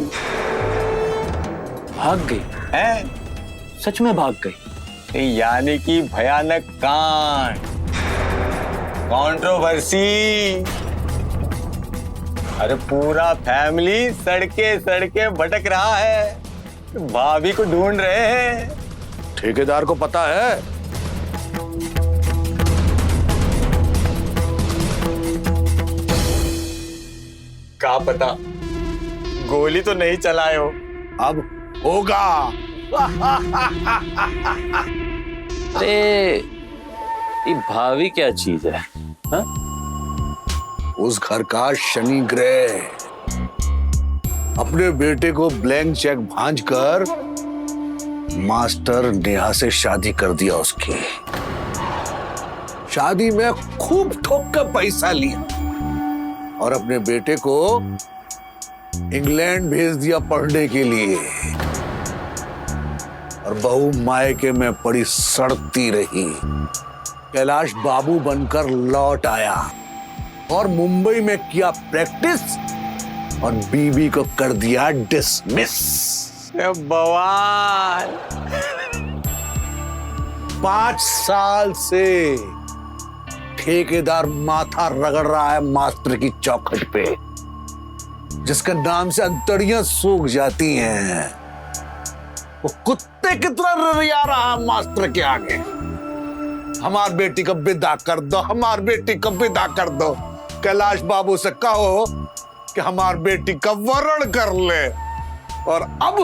भाग गई? है, सच में भाग गई? यानी कि भयानक कांड, कंट्रोवर्सी। अरे पूरा फैमिली सड़के सड़के भटक रहा है, भाभी को ढूंढ रहे हैं। ठेकेदार को पता है? क्या पता, गोली तो नहीं चलाए हो। अब होगा। अरे ये भाभी क्या चीज है? हा? उस घर का शनि ग्रह अपने बेटे को ब्लैंक चेक भांज कर मास्टर नेहा से शादी कर दिया। उसकी शादी में खूब ठोक कर पैसा लिया और अपने बेटे को इंग्लैंड भेज दिया पढ़ने के लिए। और बहू मायके में पड़ी सड़ती रही। कैलाश बाबू बनकर लौट आया और मुंबई में किया प्रैक्टिस और बीबी को कर दिया डिसमिस। बवाल। 5 साल से ठेकेदार माथा रगड़ रहा है मास्टर की चौखट पे, जिसका नाम से अंतड़ियां सूख जाती हैं। वो कुत्ते की तरह ररिया रहा मास्टर के आगे। हमार बेटी को विदा कर दो, हमार बेटी को विदा कर दो। कैलाश बाबू से कहो कि हमार बेटी का वरण कर ले। और अब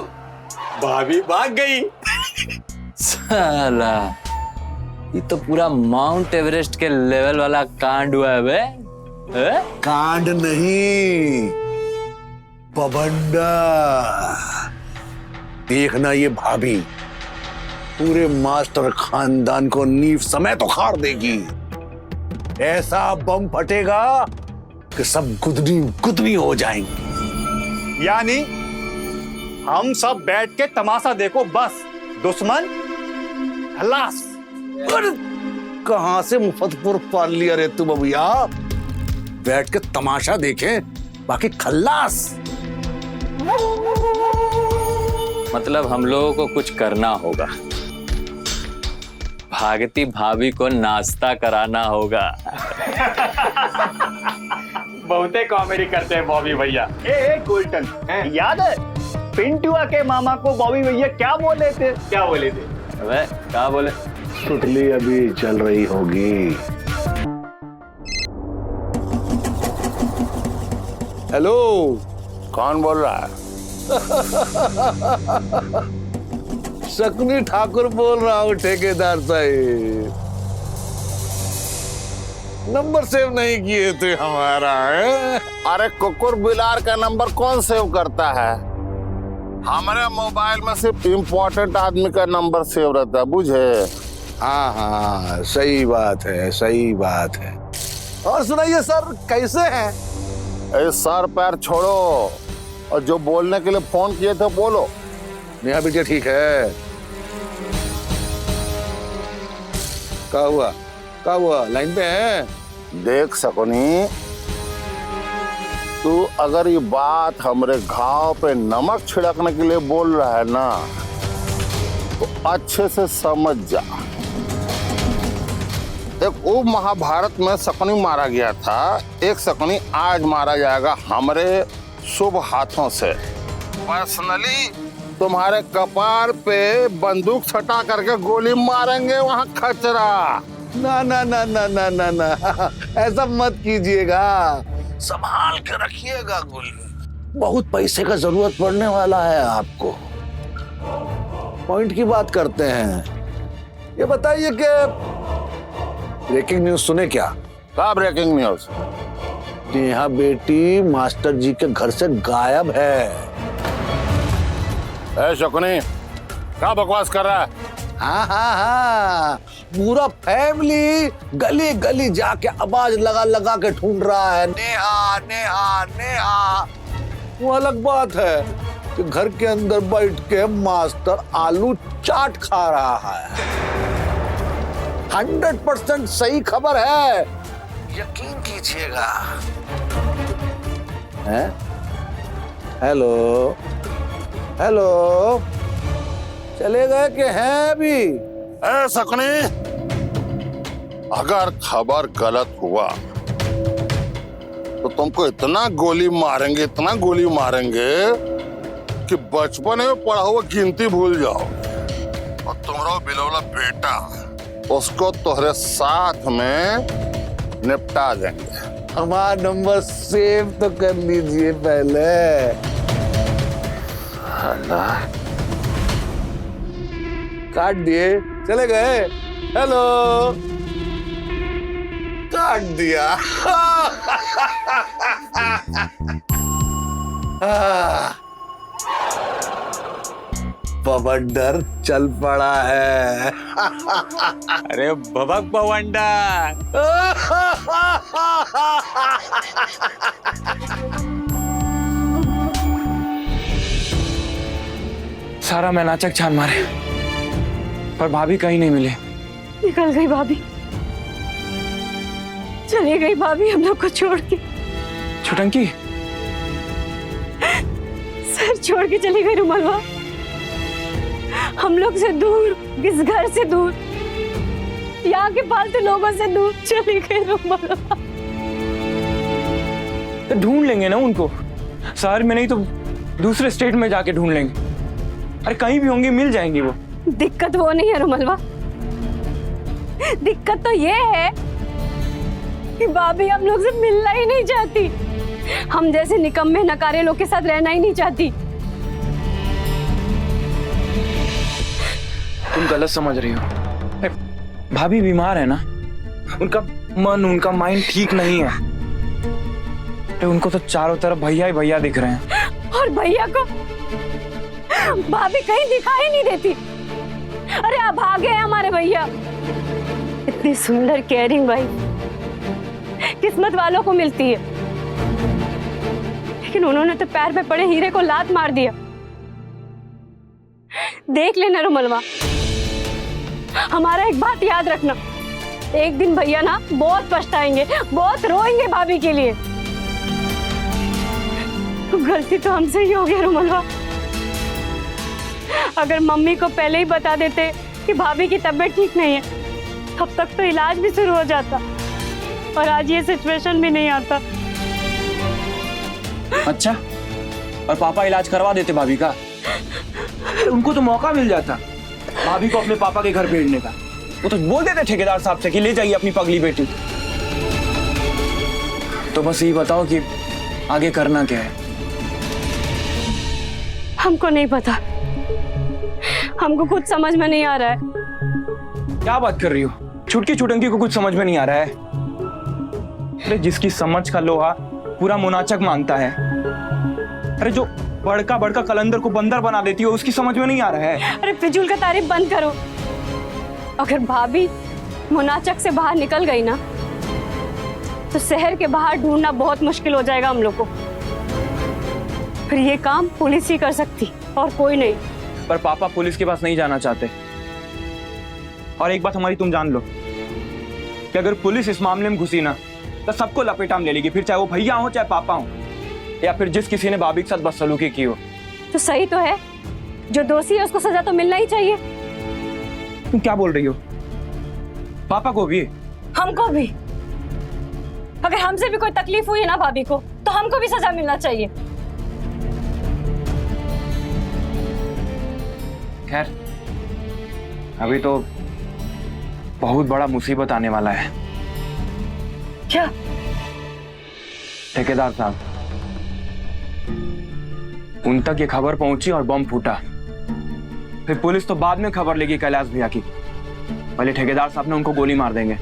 भाभी भाग गई। साला, ये तो पूरा माउंट एवरेस्ट के लेवल वाला कांड हुआ है बे। कांड नहीं, बवंडर। देखना ये भाभी पूरे मास्टर खानदान को नींव समेत उखाड़ देगी। ऐसा बम फटेगा कि सब गुदनी गुदनी हो जाएंगे। यानी हम सब बैठ के तमाशा देखो बस, दुश्मन खलास। कहां से मुफतपुर पाल लिया रे तू बबुआ? बैठ के तमाशा देखें, बाकी खल्लास। मतलब हम लोगों को कुछ करना होगा, भागती भाभी को नाश्ता कराना होगा। बहुते कॉमेडी करते हैं बॉबी भैया। ए गोल्टन, याद है पिंटुआ के मामा को बॉबी भैया क्या बोले थे? क्या बोले थे? अबे क्या बोले? सुतली अभी चल रही होगी। हेलो, कौन बोल रहा है? शकुनी ठाकुर बोल रहा हूँ, ठेकेदार साहब। नंबर सेव नहीं किए थे हमारा है? अरे कुकुर बिलार का नंबर कौन सेव करता है? हमारे मोबाइल में सिर्फ इम्पोर्टेंट आदमी का नंबर सेव रहता है, बुझे? हाँ हाँ, सही बात है, सही बात है। और सुनाइए सर, कैसे हैं? ए सर पैर छोड़ो और जो बोलने के लिए फोन किए थे बोलो। नेहा बेटिया ठीक है? क्या हुआ? क्या हुआ? लाइन पे है? देख सकोनी, तू अगर ये बात हमरे घाव पे नमक छिड़कने के लिए बोल रहा है ना, तो अच्छे से समझ जा। एक वो महाभारत में शकुनी मारा गया था, एक शकुनी आज मारा जाएगा हमरे शुभ हाथों से। पर्सनली तुम्हारे कपार पे बंदूक सटा करके गोली मारेंगे वहां खचरा। ना ना ना ना ना ना ना, ऐसा मत कीजिएगा, संभाल के रखिएगा गोली। बहुत पैसे का जरूरत पड़ने वाला है आपको। पॉइंट की बात करते हैं। ये बताइए कि ब्रेकिंग न्यूज सुने क्या? क्या ब्रेकिंग न्यूज? नेहा बेटी मास्टर जी के घर से गायब है। ए शकुनी, क्या बकवास कर रहा है? हाँ हाँ हाँ, पूरा फैमिली गली गली जाके आवाज लगा लगा के ढूंढ रहा है, नेहा नेहा नेहा। वो अलग बात है कि घर के अंदर बैठ के मास्टर आलू चाट खा रहा है। 100% सही खबर है, यकीन कीजिएगा। हेलो हेलो, चले गए कि हैं अभी? सकनी, अगर खबर गलत हुआ तो तुमको इतना गोली मारेंगे, इतना गोली मारेंगे कि बचपन में पढ़ा हुआ गिनती भूल जाओ। और तुम्हारा बिलौला बेटा, उसको तुम्हारे साथ में निपटा देंगे। हमारा नंबर सेव तो कर लीजिए पहले। काट दिए, चले गए। हेलो, काट दिया। बवंडर चल पड़ा है। अरे बबक बवंडर। सारा मैनाचक छान मारे पर भाभी कहीं नहीं मिले। निकल गई भाभी, चली गई भाभी हम लोग को छोड़ के। छुटंकी, सर छोड़ के चली गई रुमालवा, हम लोग से दूर, इस घर से दूर, यहाँ के फालतू लोगों से दूर चली गई रुमालवा। तो ढूंढ लेंगे ना उनको, शहर में नहीं तो दूसरे स्टेट में जाके ढूंढ लेंगे। अरे कहीं भी होंगी, मिल जाएंगी वो। दिक्कत वो नहीं है रुमालवा, दिक्कत तो ये है कि भाभी हम लोग से मिलना ही नहीं चाहती, हम जैसे निकम्मे नकारे लोग के साथ रहना ही नहीं चाहती। तुम गलत समझ रही हो, भाभी बीमार है ना, उनका मन, उनका माइंड ठीक नहीं है। तो उनको तो चारों तरफ भैया ही भैया दिख रहे हैं। और भैया को भाभी कहीं दिखाई नहीं देती। अरे अब भागे हैं हमारे भैया। इतनी सुंदर केयरिंग भाई किस्मत वालों को मिलती है, लेकिन उन्होंने तो पैर पे पड़े हीरे को लात मार दिया। देख लेना रुमलवा, हमारा एक बात याद रखना, एक दिन भैया ना बहुत पछताएंगे, बहुत रोएंगे भाभी के लिए। गलती तो हमसे ही हो गया रुमलवा, अगर मम्मी को पहले ही बता देते कि भाभी की तबीयत ठीक नहीं है, तब तक तो इलाज भी शुरू हो जाता और आज ये सिचुएशन भी नहीं आता। अच्छा, और पापा इलाज करवा देते भाभी का? उनको तो मौका मिल जाता भाभी को अपने पापा के घर भेजने का। वो तो बोल देते ठेकेदार साहब से कि ले जाइए अपनी पगली बेटी। तो बस यही बताओ कि आगे करना क्या है? हमको नहीं पता, हमको कुछ समझ में नहीं आ रहा है। क्या बात कर रही हो? छुटकी छुटंकी को कुछ समझ में नहीं आ रहा है? अरे जिसकी समझ का लोहा पूरा मुनाचक मांगता है, अरे जो बड़का बड़का कलंदर को बंदर बना देती है, उसकी समझ में नहीं आ रहा है। अरे फिजूल का तारीफ बंद करो। अगर भाभी मुनाचक से बाहर निकल गई ना, तो शहर के बाहर ढूंढना बहुत मुश्किल हो जाएगा हम लोग को। फिर ये काम पुलिस ही कर सकती और कोई नहीं। पर पापा पुलिस के पास नहीं जाना चाहते। और एक बात हमारी तुम जान लो कि अगर पुलिस इस मामले में घुसी ना, तो सबको लपेटा में ले लेगी, फिर चाहे वो भैया हो चाहे पापा हो, या फिर जिस किसी ने भाभी के साथ बदसलूकी की हो। तो सही तो है, जो दोषी है उसको सजा तो मिलना ही चाहिए। तुम क्या बोल रही हो? पापा को भी, हमको भी। अगर हमसे भी कोई तकलीफ हुई है ना भाभी को, तो हमको भी सजा मिलना चाहिए। खैर, अभी तो बहुत बड़ा मुसीबत आने वाला है। क्या? ठेकेदार साहब, उन तक ये खबर पहुंची और बम फूटा। फिर पुलिस तो बाद में खबर लेगी कैलाश भैया की, पहले ठेकेदार साहब ने उनको गोली मार देंगे।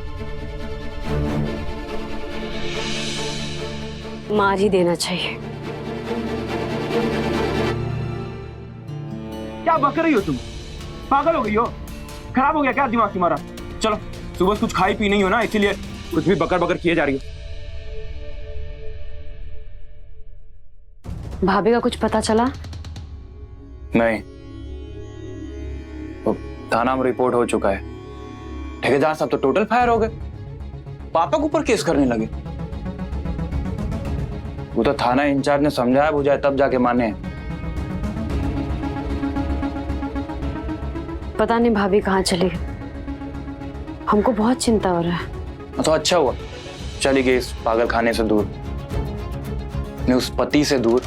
मार ही देना चाहिए। क्या बक रही हो तुम? पागल हो गई हो? खराब हो गया क्या दिमाग तुम्हारा? चलो सुबह से कुछ खाई पी नहीं हो ना, इसीलिए कुछ भी बकर बकर किए जा रही हो। भाभी का कुछ पता चला? नहीं, तो थाना में रिपोर्ट हो चुका है। ठेकेदार साहब तो टोटल फायर हो गए, पापा के ऊपर केस करने लगे। वो तो थाना इंचार्ज ने समझाया बुझाया तब जाके माने। पता नहीं भाभी कहाँ चली गई, हमको बहुत चिंता हो रहा है। तो अच्छा हुआ चली गई इस पागल खाने से दूर, ने उस पति से दूर।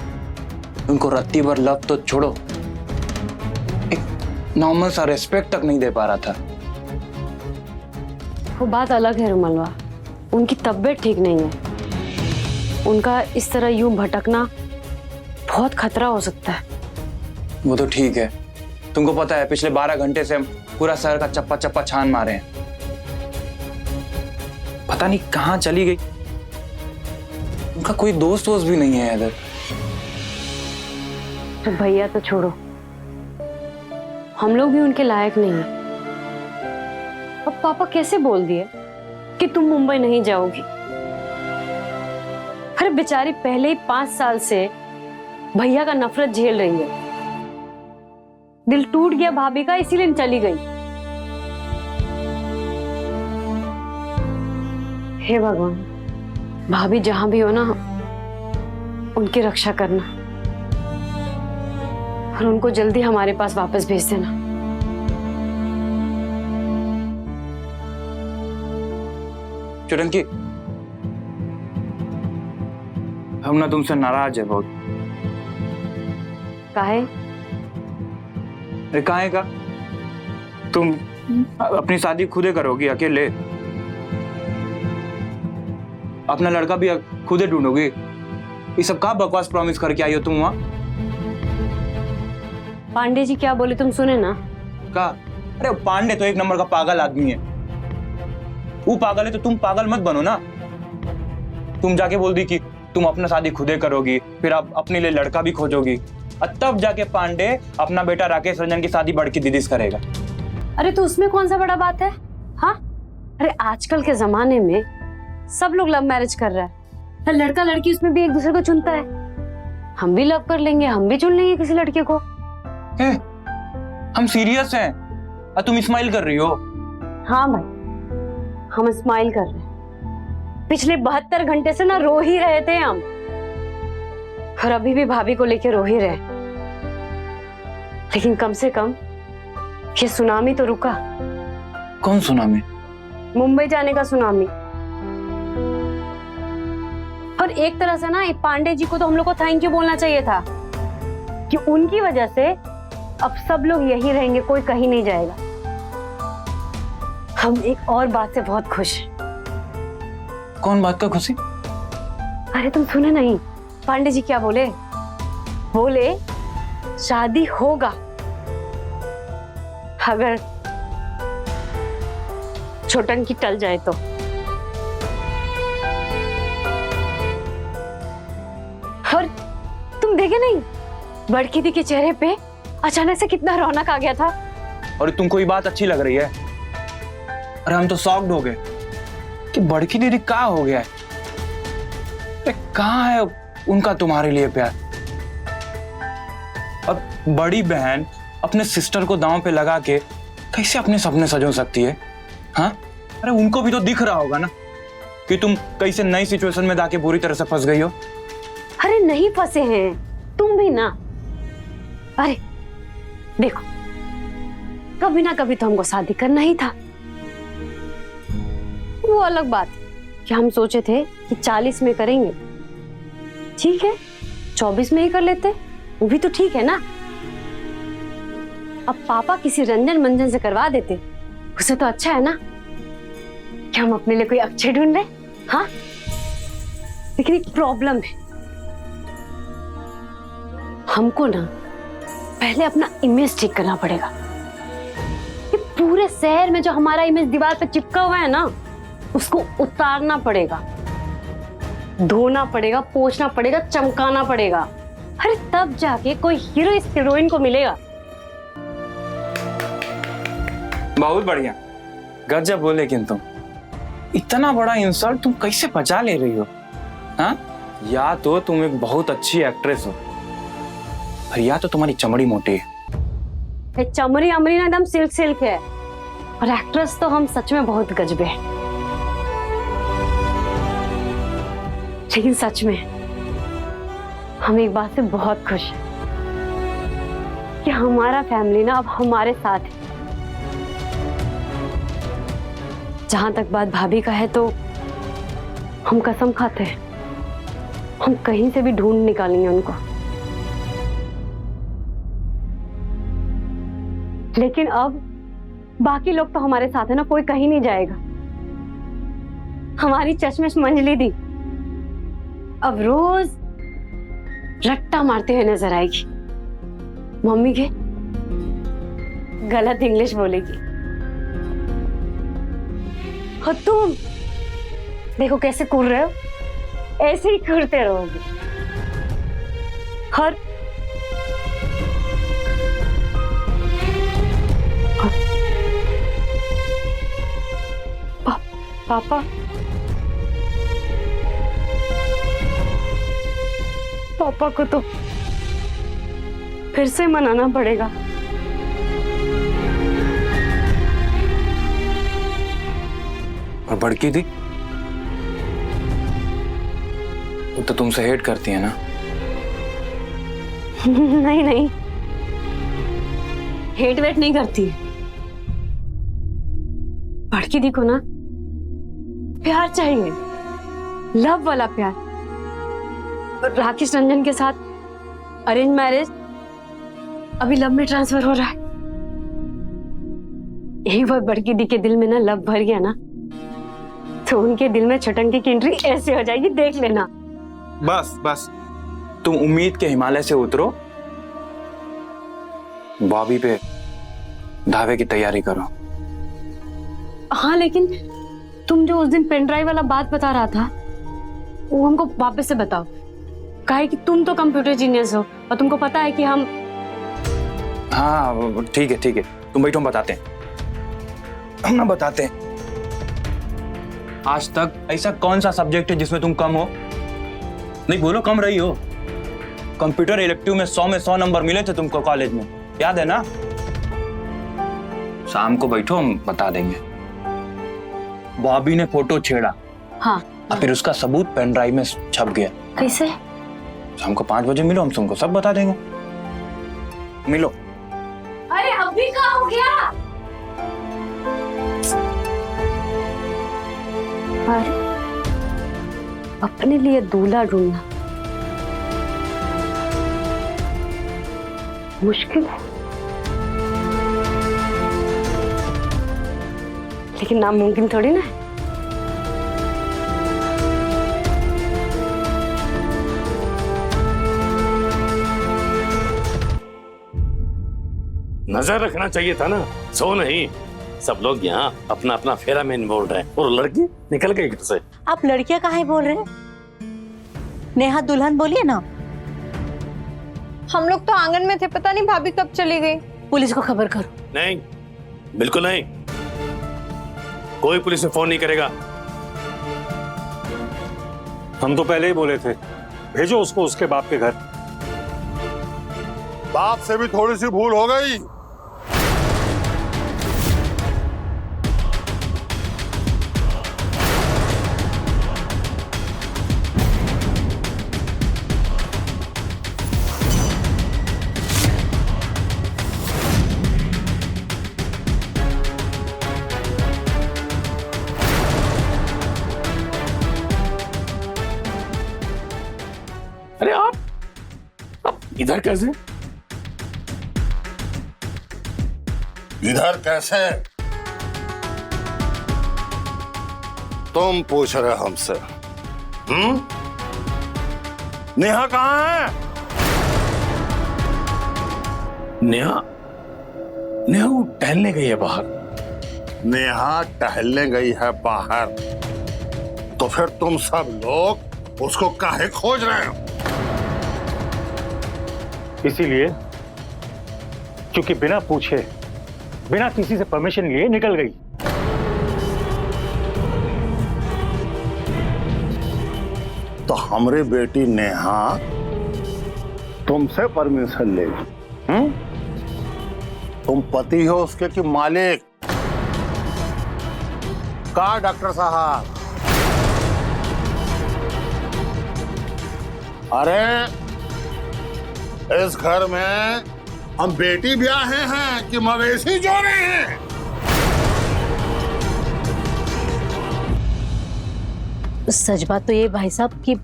उनको रत्ती भर लव तो छोड़ो, एक नॉर्मल सा रेस्पेक्ट तक नहीं दे पा रहा था। वो बात अलग है रुमलवा, उनकी तबीयत ठीक नहीं है। उनका इस तरह यूं भटकना बहुत खतरा हो सकता है। वो तो ठीक है, तुमको पता है पिछले 12 घंटे से हम पूरा शहर का चप्पा चप्पा छान मारे हैं। पता नहीं कहाँ चली गई। उनका कोई दोस्त वोस्त भी नहीं है इधर। तो भैया तो छोड़ो, हम लोग भी उनके लायक नहीं है। अब पापा कैसे बोल दिए कि तुम मुंबई नहीं जाओगी? अरे बेचारी पहले ही 5 साल से भैया का नफरत झेल रही है। दिल टूट गया भाभी का, इसीलिए चली गई। हे भगवान, भाभी जहां भी हो ना, उनकी रक्षा करना और उनको जल्दी हमारे पास वापस भेज देना। चुटंकी, हम ना तुमसे नाराज है बहुत। काहे? अरे काहे का? तुम अपनी शादी खुदे करोगी अकेले, अपना लड़का भी खुदे ढूंढोगी। ये सब का बकवास प्रॉमिस करके आई हो तुम वहां? पांडे जी क्या बोले तुम सुने ना? का? अरे पांडे तो एक नंबर का पागल आदमी है। वो पागल है तो तुम पागल मत बनो ना। तुम जाके बोल दी कि तुम अपना शादी खुदे करोगी, फिर आप अपने लिए लड़का भी खोजोगी, और तब जाके पांडे अपना बेटा राकेश रंजन की शादी बड़की दीदी से करेगा। अरे तो उसमें कौन सा बड़ा बात है? हाँ, अरे आजकल के जमाने में सब लोग लव मैरिज कर रहा है। लड़का लड़की उसमें भी एक दूसरे को चुनता है। हम भी लव कर लेंगे, हम भी चुन लेंगे किसी लड़के को। हम सीरियस हैं और तुम स्माइल कर रही हो। हाँ भाई, हम स्माइल कर रहे हैं। पिछले 72 घंटे से ना रो ही रहे थे हम, और अभी भी भाभी को लेके रो ही रहे। लेकिन कम से कम ये सुनामी तो रुका। कौन सुनामी? मुंबई जाने का सुनामी। और एक तरह से ना पांडे जी को तो हम लोग को थैंक यू बोलना चाहिए था कि उनकी वजह से अब सब लोग यही रहेंगे, कोई कहीं नहीं जाएगा। हम एक और बात से बहुत खुश हैं। कौन बात का खुशी? अरे तुम सुने नहीं, पांडे जी क्या बोले? बोले शादी होगा अगर छोटन की टल जाए तो। और तुम देखे नहीं, बड़की दी के चेहरे पे अचानक से कितना रौनक आ गया था। और तुमको ये बात अच्छी लग रही है? अरे हम तो शॉक्ड हो गए कि बड़की दीदी कहाँ हो गया है। अरे कहाँ है उनका तुम्हारे लिए प्यार? अब बड़ी बहन अपने सिस्टर को दांव पे लगा के कैसे अपने सपने सजो सकती है? हाँ, अरे उनको भी तो दिख रहा होगा ना कि तुम कैसे नई सिचुएशन में जाके बुरी तरह से फंस गई हो। अरे नहीं फंसे हैं, तुम भी ना। अरे देखो, कभी ना कभी तो हमको शादी करना ही था। वो अलग बात कि हम सोचे थे कि 40 में करेंगे, ठीक है 24 में ही कर लेते, वो भी तो ठीक है ना। अब पापा किसी रंजन मंजन से करवा देते, उसे तो अच्छा है ना कि हम अपने लिए कोई अच्छे ढूंढ लें। हाँ, लेकिन एक प्रॉब्लम है, हमको ना पहले अपना इमेज ठीक करना पड़ेगा। ये पूरे शहर में जो हमारा इमेज दीवार पे चिपका हुआ है ना, उसको उतारना पड़ेगा, धोना पड़ेगा, पोंछना पड़ेगा, चमकाना पड़ेगा। अरे तब जाके कोई हीरो इस हीरोइन को मिलेगा। बहुत बढ़िया, गजब हो। लेकिन तुम इतना बड़ा इंसल्ट तुम कैसे पचा ले रही हो? हाँ, या तो तुम एक बहुत अच्छी एक्ट्रेस हो और या तो तुम्हारी चमड़ी मोटी है। ये चमड़ी अमरी ना एकदम सिल्क सिल्क है, और एक्ट्रेस तो हम सच में बहुत गजबे हैं। लेकिन सच में हम एक बात से बहुत खुश हैं कि हमारा फैमिली ना अब हमारे साथ है। जहां तक बात भाभी का है तो हम कसम खाते हैं, हम कहीं से भी ढूंढ निकालेंगे उनको। लेकिन अब बाकी लोग तो हमारे साथ है ना, कोई कहीं नहीं जाएगा। हमारी चश्मिश मंजली दी अब रोज रट्टा मारते हुए नजर आएगी, मम्मी के गलत इंग्लिश बोलेगी। और तुम देखो कैसे कूद रहे हो, ऐसे ही कूदते रहोगे। हर पापा पापा को तो फिर से मनाना पड़ेगा। और बड़की दी वो तो तुमसे हेट करती है ना? नहीं नहीं, हेट वेट नहीं करती। बड़की दी को ना प्यार चाहिए, लव वाला प्यार। राकेश रंजन के साथ अरेंज मैरिज अभी लव में ट्रांसफर हो रहा है। एक बार बड़की दी के दिल में ना लव भर गया ना, तो उनके दिल में छटंकी की एंट्री ऐसे हो जाएगी, देख लेना। बस बस, तुम उम्मीद के हिमालय से उतरो, बॉबी पे धावे की तैयारी करो। हाँ, लेकिन तुम जो उस दिन पेन ड्राइव वाला बात बता रहा था वो हमको वापस से बताओ। काहे कि तुम तो कंप्यूटर जीनियस हो और तुमको पता है कि हम। हाँ ठीक है, तुम बैठो, हम बताते हैं, हम ना बताते हैं। आज तक ऐसा कौन सा सब्जेक्ट है जिसमें तुम कम हो? नहीं बोलो, कम रही हो। कंप्यूटर इलेक्टिव में 100 में 100 नंबर मिले थे तुमको कॉलेज में, याद है ना? शाम को बैठो, हम बता देंगे। बॉबी ने फोटो छेड़ा, हाँ, और फिर उसका सबूत पेन ड्राइव में छप गया। कैसे? शाम को 5 बजे मिलो, हम तुमको सब बता देंगे। मिलो। अरे अभी क्या हो गया? अरे अपने लिए दूल्हा ढूंढना मुश्किल है, लेकिन नामुमकिन थोड़ी ना है। नजर रखना चाहिए था ना, सो नहीं। सब लोग यहाँ अपना अपना फेरा में इन्वॉल्व है और लड़की निकल गई घर से। आप लड़कियां काहे बोल रहे हैं? नेहा दुल्हन बोलिए ना। हम लोग तो आंगन में थे, पता नहीं भाभी कब चली गई। पुलिस को खबर करो। नहीं, बिल्कुल नहीं, कोई पुलिस में फोन नहीं करेगा। हम तो पहले ही बोले थे, भेजो उसको उसके बाप के घर। बाप से भी थोड़ी सी भूल हो गई। अरे आप इधर कैसे? इधर कैसे? तुम पूछ रहे हमसे? नेहा कहाँ है? नेहा वो टहलने गई है बाहर। नेहा टहलने गई है बाहर, तो फिर तुम सब लोग उसको काहे खोज रहे हो? इसीलिए क्योंकि बिना पूछे बिना किसी से परमिशन लिए निकल गई। तो हमारी बेटी नेहा तुमसे परमिशन लेगी? तुम पति हो उसके कि मालिक? का डॉक्टर साहब? अरे इस घर में हम बेटी ब्याहे हैं कि मवेशी जोड़े हैं? सच बात तो ये भाई साहब कि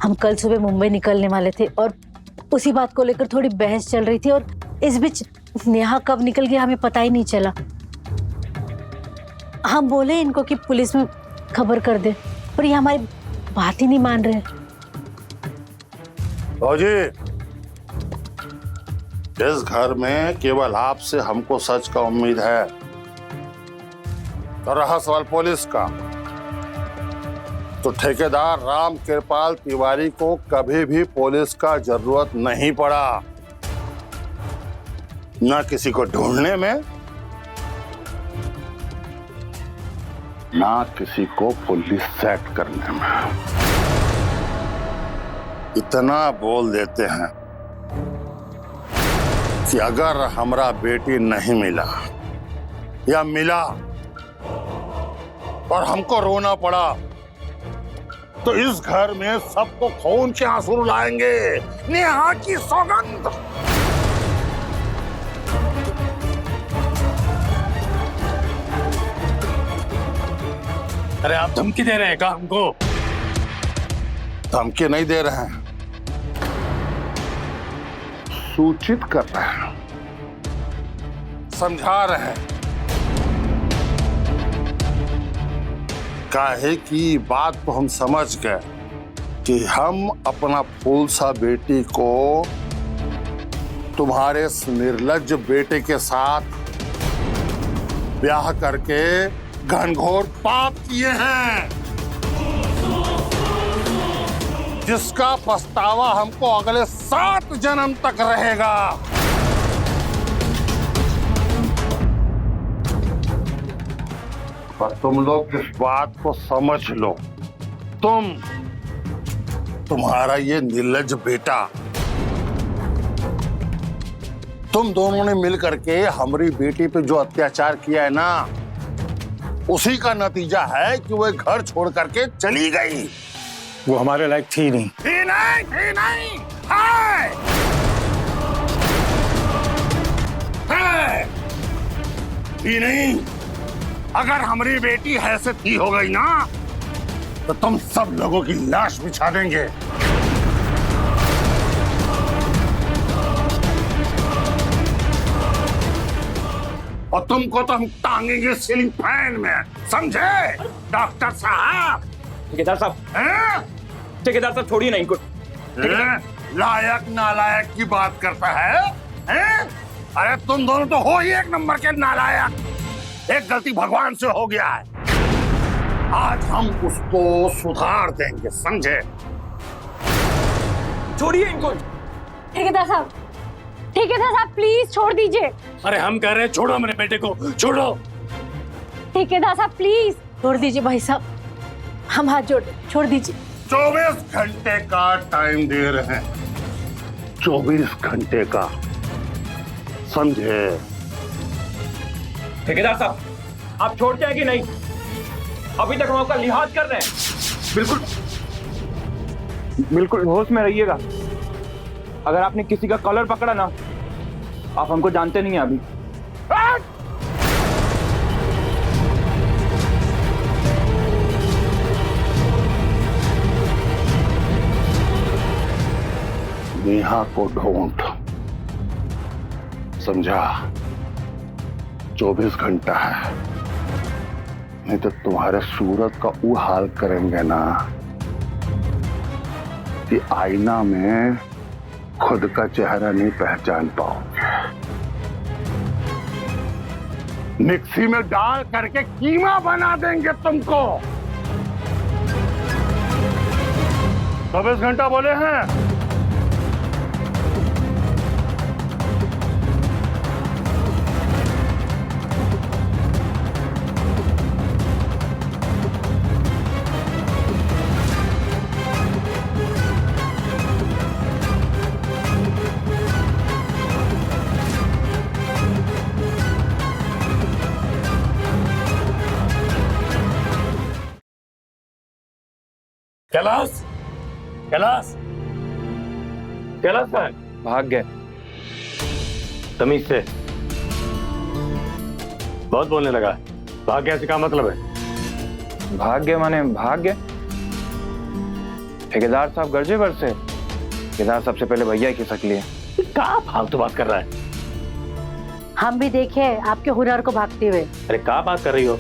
हम कल सुबह मुंबई निकलने वाले थे और उसी बात को लेकर थोड़ी बहस चल रही थी और इस बीच नेहा कब निकल गया हमें पता ही नहीं चला। हम बोले इनको कि पुलिस में खबर कर दे, पर ये हमारी बात ही नहीं मान रहे। जी, इस घर में केवल आपसे हमको सच का उम्मीद है। तो रहा सवाल पुलिस का, तो ठेकेदार राम कृपाल तिवारी को कभी भी पुलिस का जरूरत नहीं पड़ा, ना किसी को ढूंढने में, ना किसी को पुलिस सेट करने में। इतना बोल देते हैं कि अगर हमारा बेटी नहीं मिला या मिला और हमको रोना पड़ा तो इस घर में सबको खून के आंसू रुलाएंगे। नेहा की सौगंध। अरे आप धमकी दे रहे हैं क्या हमको? धमकी नहीं दे रहे हैं, सूचित कर रहे हैं, समझा रहे हैं। काहे की बात को हम समझ गए कि हम अपना फूल सा बेटी को तुम्हारे इस निर्लज्ज बेटे के साथ ब्याह करके घनघोर पाप किए हैं, जिसका पछतावा हमको अगले 7 जन्म तक रहेगा। पर तुम लोग इस बात को समझ लो, तुम्हारा ये निर्लज्ज बेटा, तुम दोनों ने मिल करके हमारी बेटी पे जो अत्याचार किया है ना, उसी का नतीजा है कि वो घर छोड़ करके चली गई। वो हमारे लायक थी नहीं। थी नहीं, है। थी नहीं। अगर हमारी बेटी हैसियत ही हो गई ना, तो तुम सब लोगों की लाश बिछा देंगे। और तुमको तो हम टांगेंगे सीलिंग फैन में, समझे डॉक्टर साहब? ठेकेदार साहब, ठेकेदार साहब छोड़िए ना इनको। लायक नालायक की बात करता है, हैं? अरे तुम दोनों तो हो ही एक नंबर के नालायक। एक गलती भगवान से हो गया है, आज हम उसको सुधार देंगे, समझे? छोड़िए इनको। ठेकेदार साहब प्लीज छोड़ दीजिए। अरे हम कह रहे हैं छोड़ो मेरे बेटे को, छोड़ो। ठेकेदार साहब प्लीज छोड़ दीजिए भाई साहब, हम हाथ छोड़ दीजिए। 24 घंटे का टाइम दे रहे हैं, 24 घंटे का, समझे? ठेकेदार साहब, आप छोड़ते हैं कि नहीं? अभी तक हम आपका लिहाज कर रहे हैं। बिल्कुल होश में रहिएगा। अगर आपने किसी का कॉलर पकड़ा ना, आप हमको जानते नहीं हैं अभी। नेहा को ढूंढ, समझा? 24 घंटा है, नहीं तो तुम्हारे सूरत का वो हाल करेंगे ना कि आईना में खुद का चेहरा नहीं पहचान पाओगे। मिक्सी में डाल करके कीमा बना देंगे तुमको। 24 घंटा बोले हैं। कैलाश, कैलाश, कैलाश है? भाग गए। तमीज से बहुत बोलने लगा। भाग गया से क्या मतलब है? भाग गए माने भाग गए? ठेकेदार साहब गर्जे बरसे। ठेकेदार सबसे पहले भैया की खिसक लिए। क्या फालतू बात कर रहा है? हम भी देखे आपके हुनर को भागते हुए। अरे क्या बात कर रही हो?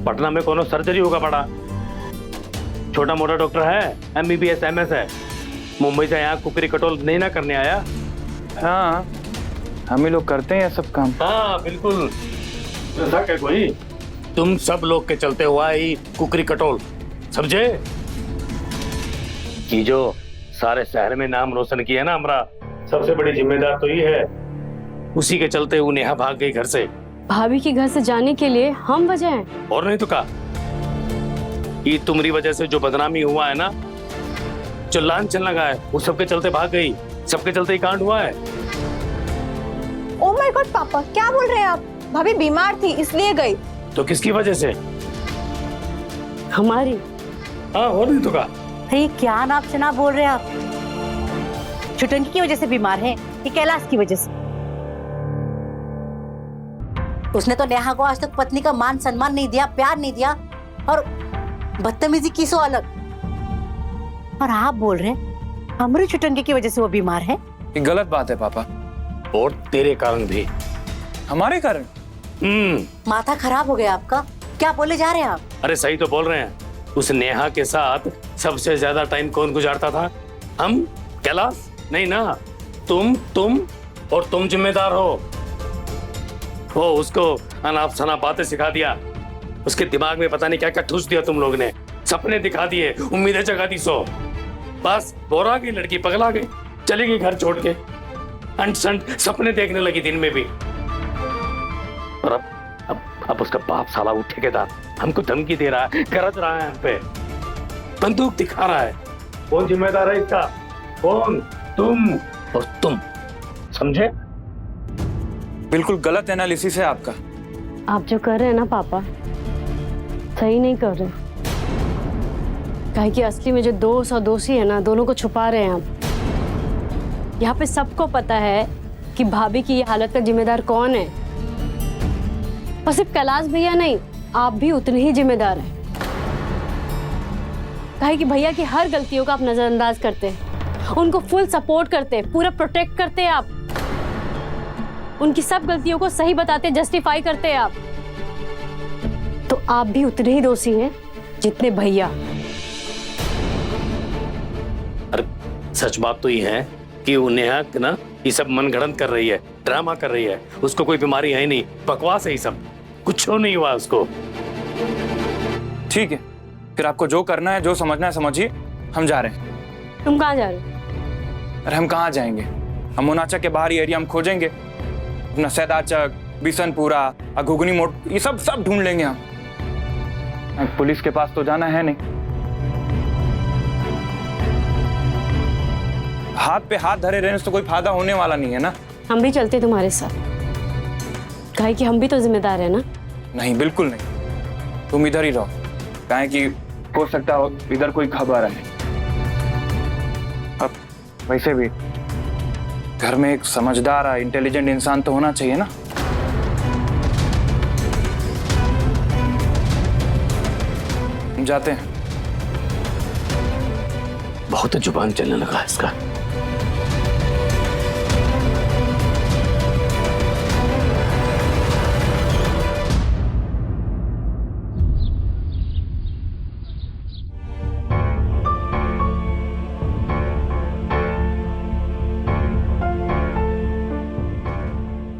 पटना में कोनो सर्जरी होगा बड़ा, छोटा मोटा डॉक्टर है, MBBS MS है। मुंबई से यहाँ कुकरी कटोल नहीं ना करने आया। हाँ, हम ही लोग करते हैं ये सब काम। हाँ बिल्कुल, ऐसा क्या कोई? तुम सब लोग के चलते हुआ ही कुकरी कटोल, समझे? कि जो सारे शहर में नाम रोशन किया ना हमारा, सबसे बड़ी जिम्मेदार तो ये है। उसी के चलते वो नेहा भाग गई घर से। भाभी के घर से जाने के लिए हम वजह हैं। और नहीं तो क्या? ये तुम्हारी वजह से जो बदनामी हुआ है ना, जो लांछन लगा है, वो सबके चलते भाग गई। सबके चलते ही कांड हुआ है। ओह माय गॉड पापा, क्या बोल रहे हैं आप? भाभी बीमार थी इसलिए गई। तो किसकी वजह से? हमारी। हाँ, और नहीं तो क्या? अरे क्या नाप चना बोल रहे हैं आप? छुटंकी की वजह से बीमार है कि कैलाश की वजह से? उसने तो नेहा को आज तक पत्नी का मान सम्मान नहीं दिया, प्यार नहीं दिया, और बदतमीजी की सो अलग। और आप बोल रहे हैं हमारी छुटंकी की वजह से वो बीमार है? ये गलत बात है पापा। और तेरे कारण भी। हमारे कारण? माथा खराब हो गया आपका? क्या बोले जा रहे हैं आप? अरे सही तो बोल रहे हैं। उस नेहा के साथ सबसे ज्यादा टाइम कौन गुजारता था? हम? कैलाश? नहीं ना, तुम और तुम जिम्मेदार हो। वो उसको अनाप शनाप बातें सिखा दिया। उसके दिमाग में पता नहीं क्या क्या ठूस दिया तुम लोग ने। सपने दिखा दिए, उम्मीदें जगा दी। सो बस बोरा गई लड़की, पगला गई, चली गई घर छोड़ के। अंट संट सपने देखने लगी दिन में भी। और अब उसका बाप साला वो ठेकेदार हमको धमकी दे रहा है, गरज रहा है हम पे, बंदूक दिखा रहा है। कौन जिम्मेदार है इसका? कौन? तुम और तुम, समझे? बिल्कुल गलत एनालिसिस है आपका। आप जो कर रहे हैं ना पापा, सही नहीं कर रहे। काहे कि असली में जो दोस्त और दोषी है ना, दोनों को छुपा रहे हैं आप। यहाँ पे सबको पता है कि भाभी की ये हालत का जिम्मेदार कौन है। और सिर्फ कैलाश भैया नहीं, आप भी उतने ही जिम्मेदार हैं। काहे कि भैया की हर गलतियों का आप नजरअंदाज करते हैं, उनको फुल सपोर्ट करते हैं, पूरा प्रोटेक्ट करते हैं आप। उनकी सब गलतियों को सही बताते, जस्टिफाई करते हैं आप। तो आप भी उतने ही दोषी हैं जितने भैया। अरे सच बात तो ये है कि वो नेहा ना ये सब मनगढ़ंत कर रही है, ड्रामा कर रही है। उसको कोई बीमारी है ही नहीं, बकवास है ये सब, कुछ नहीं हुआ उसको। ठीक है, फिर आपको जो करना है, जो समझना है समझिए। हम जा रहे हैं। तुम कहाँ जा रहे हो? अरे हम कहाँ जाएंगे? हम मोनाचा के बाहरी एरिया हम खोजेंगे। अपना सैदाचक, बिशनपुरा, घुगनी मोड़, ये सब ढूंढ लेंगे हम। पुलिस के पास तो जाना है नहीं। हाथ पे हाथ धरे रहने से तो कोई फायदा होने वाला नहीं है ना। हम भी चलते तुम्हारे साथ, काहे कि हम भी तो जिम्मेदार है ना। नहीं, बिल्कुल नहीं। तुम इधर ही रहो, काहे कि हो सकता हो इधर कोई खबर है। अब वैसे भी घर में एक समझदार, इंटेलिजेंट इंसान तो होना चाहिए ना। हम जाते हैं। बहुत जुबान चलने लगा है इसका।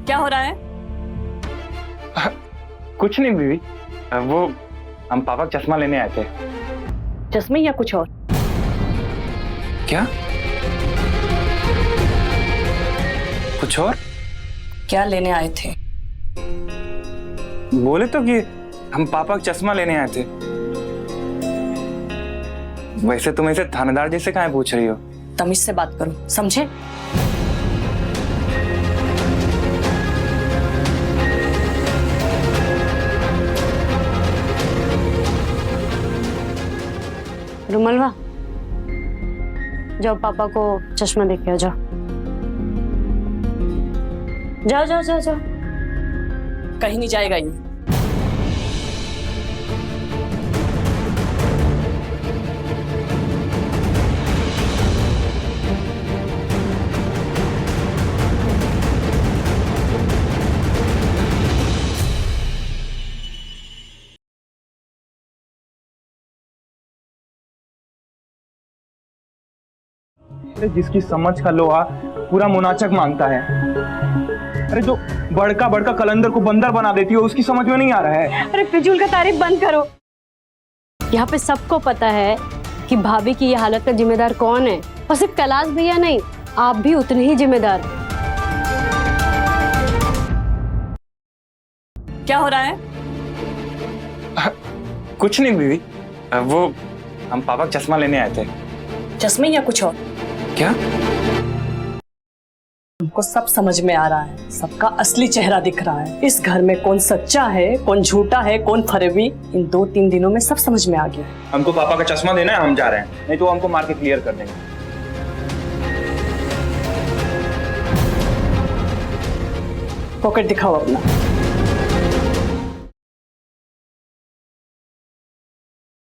क्या हो रहा है? कुछ नहीं बीवी, वो हम पापा का चश्मा लेने आए थे। चश्मे या कुछ और? क्या? कुछ और? क्या लेने आए थे? बोले तो कि हम पापा का चश्मा लेने आए थे। वैसे तुम ऐसे थानेदार जैसे काहे पूछ रही हो? तमीज से बात करो, समझे? रुमलवा, जाओ पापा को चश्मा देके आ जाओ। जाओ जाओ जाओ जाओ। कहीं नहीं जाएगा ये। अरे जिसकी समझ का लोहा पूरा मुनाचक मांगता है, अरे जो बड़का बड़का कलंदर को बंदर बना देती है उसकी समझ में नहीं आ रहा है। अरे फिजूल का तारीफ बंद करो। यहाँ पे सबको पता है कि भाभी की ये हालत का जिम्मेदार कौन है, और सिर्फ कैलाश भैया नहीं, आप भी उतने ही जिम्मेदार। क्या हो रहा है? कुछ नहीं बीवी, वो हम पापा का चश्मा लेने आए थे। चश्मे या कुछ और? क्या? हमको सब समझ में आ रहा है, सबका असली चेहरा दिख रहा है। इस घर में कौन सच्चा है, कौन झूठा है, कौन फरेबी, इन 2-3 दिनों में सब समझ में आ गया। हमको पापा का चश्मा देना है, हम जा रहे हैं, नहीं तो हमको मार के क्लियर कर देंगे। पॉकेट दिखाओ अपना।